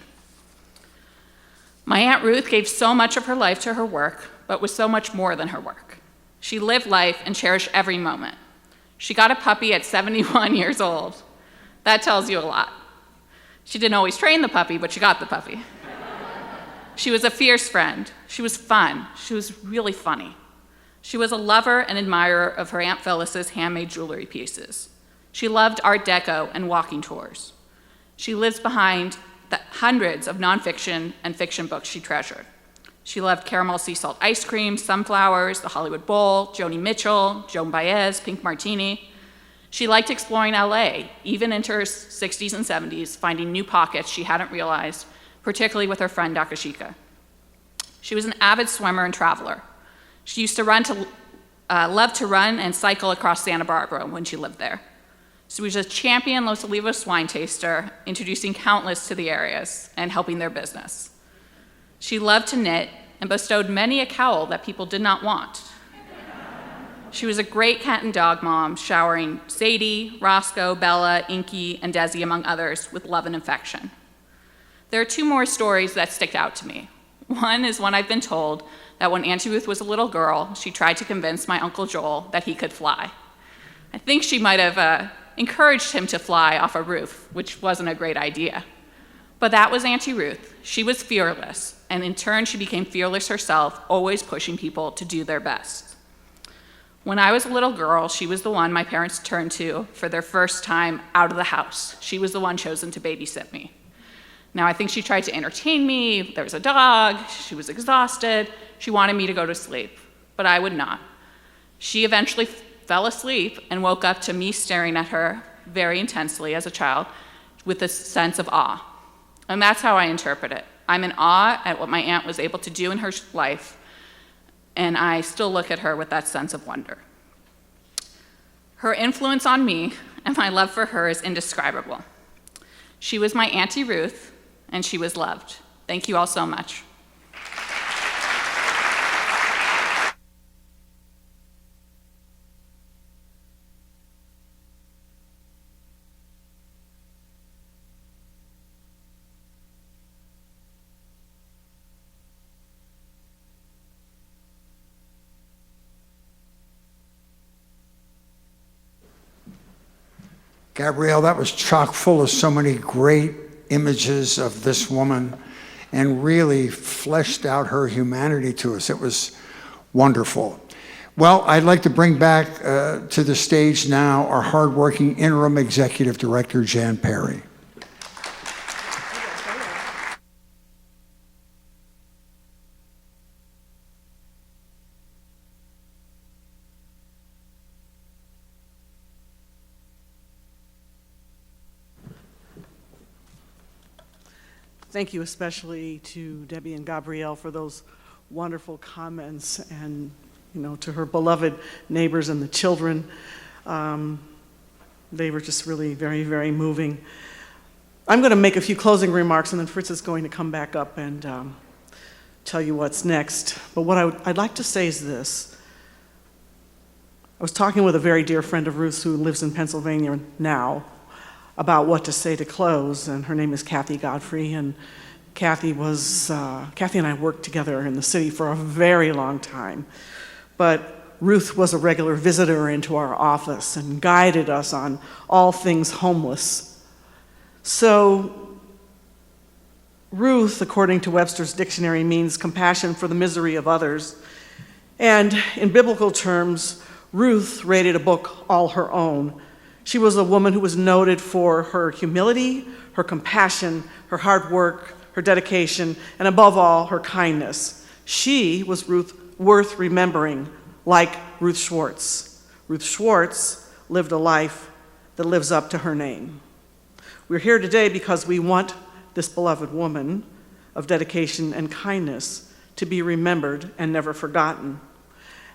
My Aunt Ruth gave so much of her life to her work, but was so much more than her work. She lived life and cherished every moment. She got a puppy at 71 years old. That tells you a lot. She didn't always train the puppy, but she got the puppy. She was a fierce friend. She was fun. She was really funny. She was a lover and admirer of her Aunt Phyllis's handmade jewelry pieces. She loved Art Deco and walking tours. She lives behind the hundreds of nonfiction and fiction books she treasured. She loved caramel sea salt ice cream, sunflowers, the Hollywood Bowl, Joni Mitchell, Joan Baez, Pink Martini. She liked exploring LA, even into her 60s and 70s, finding new pockets she hadn't realized, particularly with her friend Akashika. She was an avid swimmer and traveler. She used to love to run and cycle across Santa Barbara when she lived there. She was a champion Los Olivos wine taster, introducing countless to the areas and helping their business. She loved to knit and bestowed many a cowl that people did not want. She was a great cat and dog mom, showering Sadie, Roscoe, Bella, Inky, and Desi, among others, with love and affection. There are two more stories that stick out to me. One is one I've been told that when Auntie Ruth was a little girl, she tried to convince my Uncle Joel that he could fly. I think she might have encouraged him to fly off a roof, which wasn't a great idea. But that was Auntie Ruth. She was fearless, and in turn, she became fearless herself, always pushing people to do their best. When I was a little girl, she was the one my parents turned to for their first time out of the house. She was the one chosen to babysit me. Now, I think she tried to entertain me. There was a dog. She was exhausted. She wanted me to go to sleep, but I would not. She eventually fell asleep and woke up to me staring at her very intensely as a child with a sense of awe. And that's how I interpret it. I'm in awe at what my aunt was able to do in her life, and I still look at her with that sense of wonder. Her influence on me and my love for her is indescribable. She was my Auntie Ruth, and she was loved. Thank you all so much. Gabrielle, that was chock full of so many great images of this woman and really fleshed out her humanity to us. It was wonderful. Well, I'd like to bring back to the stage now our hardworking interim executive director, Jan Perry. Thank you especially to Debbie and Gabrielle for those wonderful comments, and to her beloved neighbors and the children. They were just really very, very moving. I'm going to make a few closing remarks, and then Fritz is going to come back up and tell you what's next. But what I'd like to say is this. I was talking with a very dear friend of Ruth's who lives in Pennsylvania now about what to say to close, and her name is Kathy Godfrey, and Kathy and I worked together in the city for a very long time, but Ruth was a regular visitor into our office and guided us on all things homeless. So Ruth, according to Webster's dictionary, means compassion for the misery of others. And in biblical terms, Ruth rated a book all her own. She was a woman who was noted for her humility, her compassion, her hard work, her dedication, and above all, her kindness. She was worth remembering, like Ruth Schwartz. Ruth Schwartz lived a life that lives up to her name. We're here today because we want this beloved woman of dedication and kindness to be remembered and never forgotten.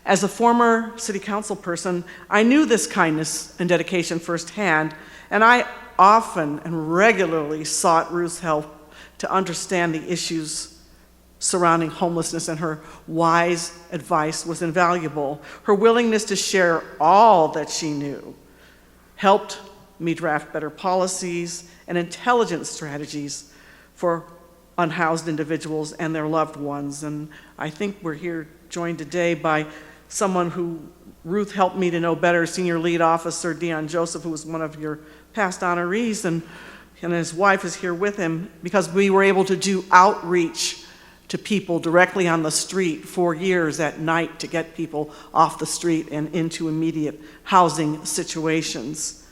As a former city council person, I knew this kindness and dedication firsthand, and I often and regularly sought Ruth's help to understand the issues surrounding homelessness, and her wise advice was invaluable. Her willingness to share all that she knew helped me draft better policies and intelligent strategies for unhoused individuals and their loved ones. And I think we're here joined today by someone who Ruth helped me to know better, Senior Lead Officer Dion Joseph, who was one of your past honorees, and his wife is here with him because we were able to do outreach to people directly on the street for years at night to get people off the street and into immediate housing situations.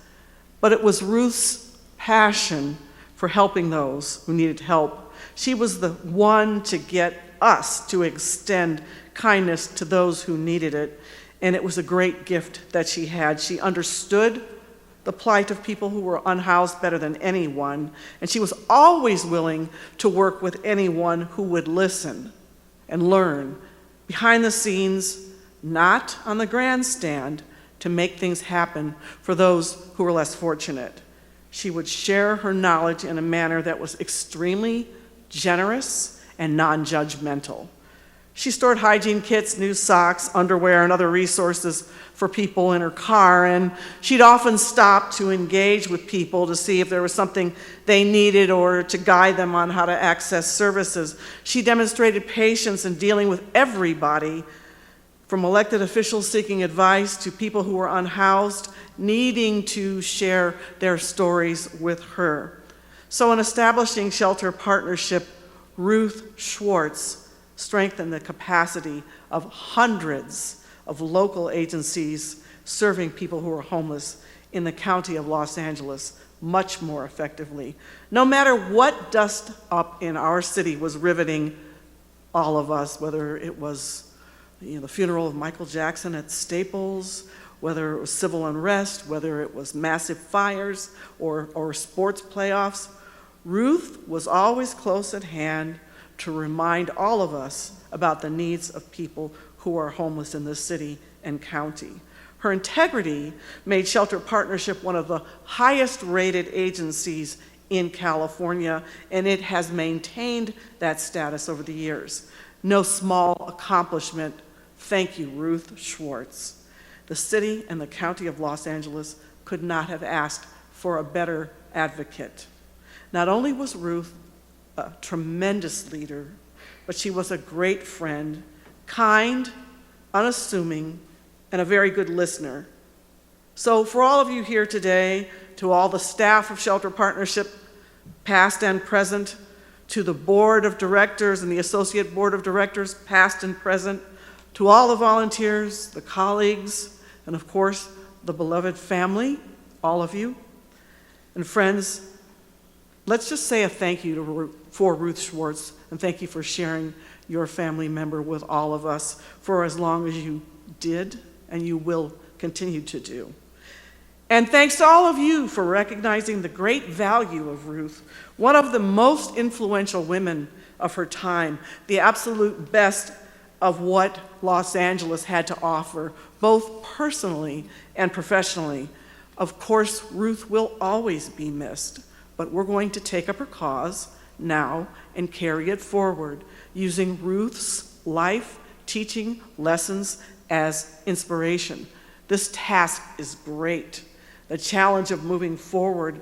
But it was Ruth's passion for helping those who needed help. She was the one to get us to extend kindness to those who needed it, and it was a great gift that she had. She understood the plight of people who were unhoused better than anyone, and she was always willing to work with anyone who would listen and learn behind the scenes, not on the grandstand, to make things happen for those who were less fortunate. She would share her knowledge in a manner that was extremely generous and non-judgmental. She stored hygiene kits, new socks, underwear, and other resources for people in her car, and she'd often stop to engage with people to see if there was something they needed or to guide them on how to access services. She demonstrated patience in dealing with everybody, from elected officials seeking advice to people who were unhoused, needing to share their stories with her. So in establishing Shelter Partnership, Ruth Schwartz strengthened the capacity of hundreds of local agencies serving people who are homeless in the county of Los Angeles much more effectively. No matter what dust up in our city was riveting all of us, whether it was the funeral of Michael Jackson at Staples, whether it was civil unrest, whether it was massive fires or sports playoffs, Ruth was always close at hand to remind all of us about the needs of people who are homeless in this city and county. Her integrity made Shelter Partnership one of the highest rated agencies in California, and it has maintained that status over the years. No small accomplishment. Thank you, Ruth Schwartz. The city and the county of Los Angeles could not have asked for a better advocate. Not only was Ruth a tremendous leader, but she was a great friend, kind, unassuming, and a very good listener. So for all of you here today, to all the staff of Shelter Partnership, past and present, to the board of directors and the associate board of directors, past and present, to all the volunteers, the colleagues, and of course, the beloved family, all of you. And friends, let's just say a thank you for Ruth Schwartz, and thank you for sharing your family member with all of us for as long as you did and you will continue to do. And thanks to all of you for recognizing the great value of Ruth, one of the most influential women of her time, the absolute best of what Los Angeles had to offer, both personally and professionally. Of course, Ruth will always be missed, but we're going to take up her cause now and carry it forward, using Ruth's life, teaching lessons as inspiration. This task is great. The challenge of moving forward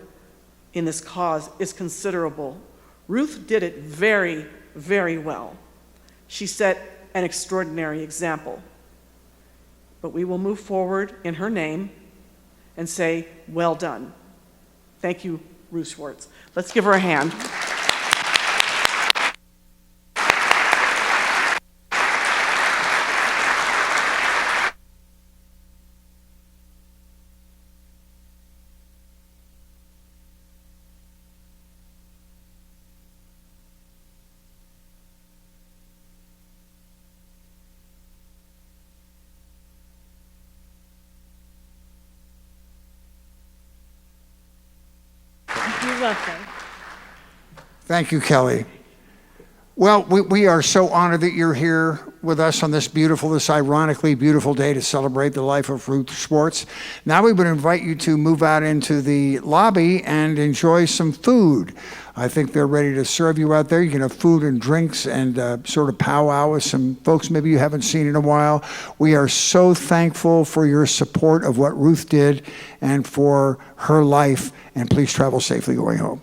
in this cause is considerable. Ruth did it very, very well. She set an extraordinary example. But we will move forward in her name and say, well done. Thank you, Ruth Schwartz. Let's give her a hand. welcome. Thank you, Kelly. Well, we are so honored that you're here with us on this ironically beautiful day to celebrate the life of Ruth Schwartz. Now we would invite you to move out into the lobby and enjoy some food. I think they're ready to serve you out there. You can have food and drinks and sort of powwow with some folks maybe you haven't seen in a while. We are so thankful for your support of what Ruth did and for her life, and please travel safely going home.